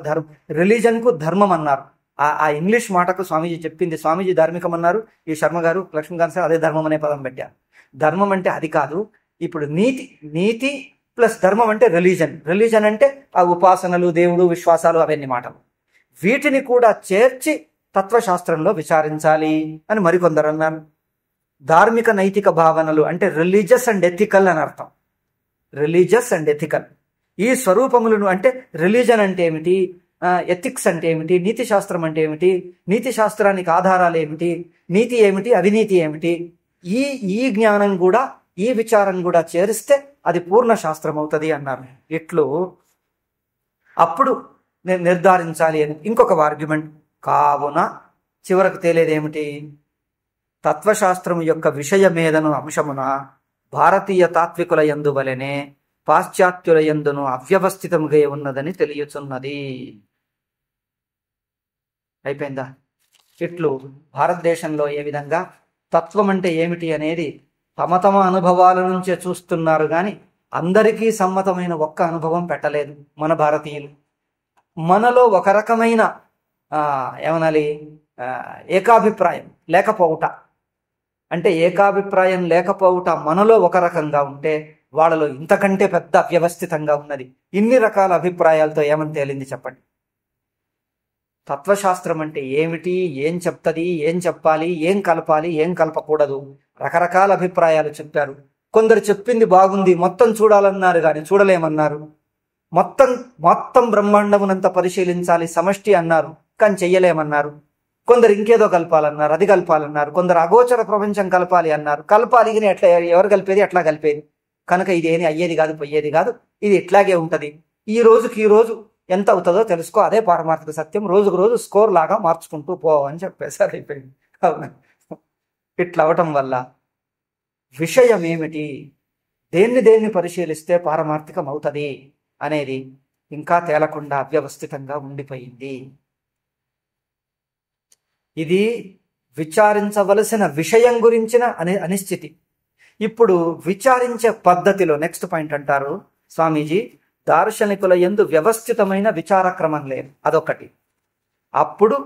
[SPEAKER 1] రిలీజన్కు ధర్మం అన్నారు. ఆ ఇంగ్లీష్ మాటకు స్వామీజీ చెప్పింది, స్వామీజీ ధార్మికం అన్నారు, ఈ శర్మ గారు, లక్ష్మీకాంత్ సార్ అదే ధర్మం అనే పదం పెట్టారు. ధర్మం అంటే అది కాదు. ఇప్పుడు నీతి ప్లస్ ధర్మం అంటే రిలీజన్ అంటే ఆ ఉపాసనలు, దేవుడు, విశ్వాసాలు, అవన్నీ మాటలు. వీటిని కూడా చేర్చి తత్వశాస్త్రంలో విచారించాలి అని మరికొందరు అన్నారు. ధార్మిక నైతిక భావనలు అంటే రిలీజియస్ అండ్ ఎథికల్ అని అర్థం. Religious and ethical. ఈ స్వరూపములను అంటే రిలీజన్ అంటే ఏమిటి, ఎథిక్స్ అంటే ఏమిటి, నీతి శాస్త్రం అంటే ఏమిటి, నీతి శాస్త్రానికి ఆధారాలు ఏమిటి, నీతి ఏమిటి, అవినీతి ఏమిటి, ఈ ఈ జ్ఞానం కూడా ఈ విచారం కూడా చేరిస్తే అది పూర్ణ శాస్త్రం అవుతుంది అన్నారు. ఇట్లు అప్పుడు నిర్ధారించాలి అని ఇంకొక ఆర్గ్యుమెంట్. కావున చివరకు తేలేదేమిటి, తత్వశాస్త్రము యొక్క విషయమేదను అంశమున భారతీయ తాత్వికుల యందు వలెనే పాశ్చాత్యుల యందును అవ్యవస్థితముగా ఉన్నదని తెలియచున్నది. అయిపోయిందా? ఇట్లు భారతదేశంలో ఏ విధంగా తత్వం అంటే ఏమిటి అనేది తమ తమ అనుభవాల నుంచే చూస్తున్నారు, కానీ అందరికీ సమ్మతమైన ఒక్క అనుభవం పెట్టలేదు మన భారతీయులు. మనలో ఒక రకమైన ఏమనాలి, ఏకాభిప్రాయం లేకపోవుట, అంటే ఏకాభిప్రాయం లేకపోవుట మనలో ఒక రకంగా ఉంటే వాళ్ళలో ఇంతకంటే పెద్ద వ్యవస్థితంగా ఉన్నది. ఇన్ని రకాల అభిప్రాయాలతో ఏమని తేలింది చెప్పండి? తత్వశాస్త్రం అంటే ఏమిటి, ఏం చెప్తుంది, ఏం చెప్పాలి, ఏం కలపాలి, ఏం కలపకూడదు, రకరకాల అభిప్రాయాలు చెప్పారు. కొందరు చెప్పింది బాగుంది, మొత్తం చూడాలన్నారు కానీ చూడలేమన్నారు. మొత్తం బ్రహ్మాండమునంతా పరిశీలించాలి సమష్టి అన్నారు, కానీ చెయ్యలేమన్నారు. కొందరు ఇంకేదో కలపాలన్నారు, అది కలపాలన్నారు. కొందరు అగోచర ప్రపంచం కలపాలి అన్నారు. కలపాలి కానీ ఎట్లా, ఎవరు కలిపేది ఎట్లా కలిపేది, కనుక ఇది ఏమి అయ్యేది కాదు, పోయేది కాదు, ఇది ఇట్లాగే ఉంటది. ఈ రోజు ఎంత అవుతుందో తెలుసుకో, అదే పారమార్థిక సత్యం, రోజుకు రోజు స్కోర్ లాగా మార్చుకుంటూ పో అని చెప్పేసారు. అయిపోయింది. అవునా? ఇట్లా అవటం వల్ల విషయం ఏమిటి, దేన్ని పరిశీలిస్తే పారమార్థికం అవుతుంది అనేది ఇంకా తేలకుండా అవ్యవస్థితంగా ఉండిపోయింది. ఇది విచారించవలసిన విషయం గురించిన అనిశ్చితి. ఇప్పుడు విచారించే పద్ధతిలో నెక్స్ట్ పాయింట్ అంటారు స్వామీజీ, దార్శనికుల యందు వ్యవస్థితమైన విచారక్రమం లేదు, అదొకటి. అప్పుడు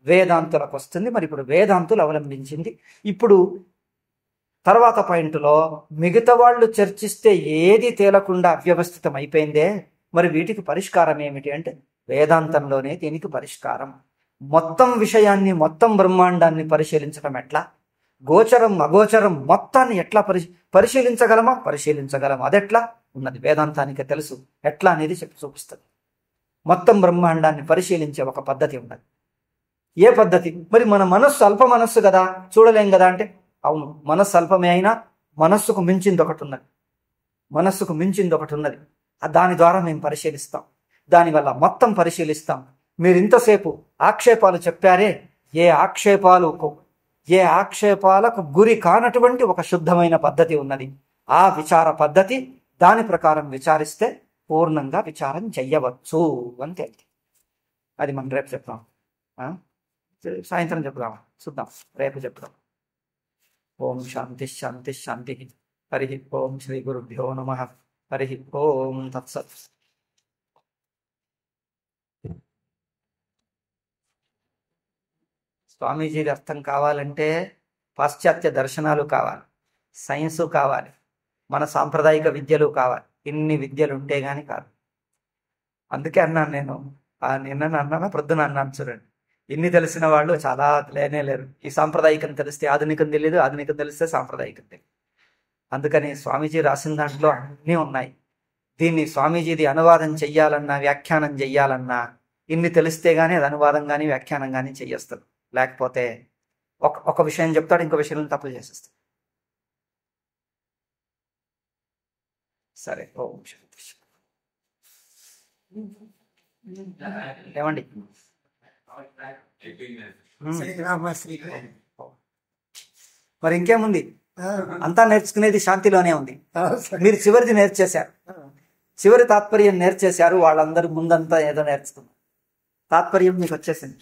[SPEAKER 1] వేదాంతులకు వస్తుంది. మరి ఇప్పుడు వేదాంతులు అవలంబించింది. ఇప్పుడు తర్వాత పాయింట్లో మిగతా వాళ్ళు చర్చిస్తే ఏది తేలకుండా అవ్యవస్థితం అయిపోయిందే, మరి వీటికి పరిష్కారం ఏమిటి అంటే వేదాంతంలోనే దీనికి పరిష్కారం. మొత్తం విషయాన్ని, మొత్తం బ్రహ్మాండాన్ని పరిశీలించడం ఎట్లా, గోచరం అగోచరం మొత్తాన్ని ఎట్లా పరిశీలించగలమా, అదెట్లా ఉన్నది వేదాంతానికి తెలుసు. ఎట్లా అనేది చెప్పి చూపిస్తుంది. మొత్తం బ్రహ్మాండాన్ని పరిశీలించే ఒక పద్ధతి ఉన్నది. ఏ పద్ధతి? మరి మన మనస్సు అల్ప మనస్సు కదా, చూడలేం కదా అంటే అవును, మనస్సు అల్పమే అయినా మనస్సుకు మించింది ఒకటి ఉన్నది. దాని ద్వారా మేము పరిశీలిస్తాం, దానివల్ల మొత్తం పరిశీలిస్తాం. మీరు ఇంతసేపు ఆక్షేపాలు చెప్పారే, ఏ ఆక్షేపాలకు గురి కానటువంటి ఒక శుద్ధమైన పద్ధతి ఉన్నది. ఆ విచార పద్ధతి, దాని ప్రకారం విచారిస్తే పూర్ణంగా విచారం చెయ్యవచ్చు అని తేలింది. అది మనం రేపు చెప్తాం, సాయంత్రం చెప్దామా, చూద్దాం, రేపు చెప్తాం. ఓం శాంతి శాంతి శాంతి. హరి ఓం శ్రీ గురుభ్యో నమః. హరి ఓం తత్సత్. స్వామీజీది అర్థం కావాలంటే పాశ్చాత్య దర్శనాలు కావాలి, సైన్సు కావాలి, మన సాంప్రదాయిక విద్యలు కావాలి. ఇన్ని విద్యలు ఉంటే గాని కాదు. అందుకే అన్నాను నేను, నిన్న అన్నానా ప్రొద్దున అన్నాను, చూడండి, ఇన్ని తెలిసిన వాళ్ళు చాలా లేరు. ఈ సాంప్రదాయికం తెలిస్తే ఆధునికం తెలియదు, ఆధునికం తెలిస్తే సాంప్రదాయికం తెలియదు. అందుకని స్వామీజీ రాసిన దాంట్లో అన్నీ ఉన్నాయి. దీన్ని స్వామీజీది అనువాదం చెయ్యాలన్నా, వ్యాఖ్యానం చెయ్యాలన్నా ఇన్ని తెలిస్తే గానీ అది అనువాదం కానీ వ్యాఖ్యానం కానీ చెయ్యేస్తాడు. లేకపోతే ఒక విషయం చెప్తాడు, ఇంకో విషయంలో తప్పులు చేసేస్తాడు. సరే, ఓం శాంతి. ఏమండి, మరి ఇంకేముంది, అంతా నేర్చుకునేది శాంతిలోనే ఉంది. మీరు చివరిది నేర్చేశారు, చివరి తాత్పర్యం నేర్చేశారు. వాళ్ళందరూ ముందంతా ఏదో నేర్చుకున్నారు, తాత్పర్యం మీకు వచ్చేసింది.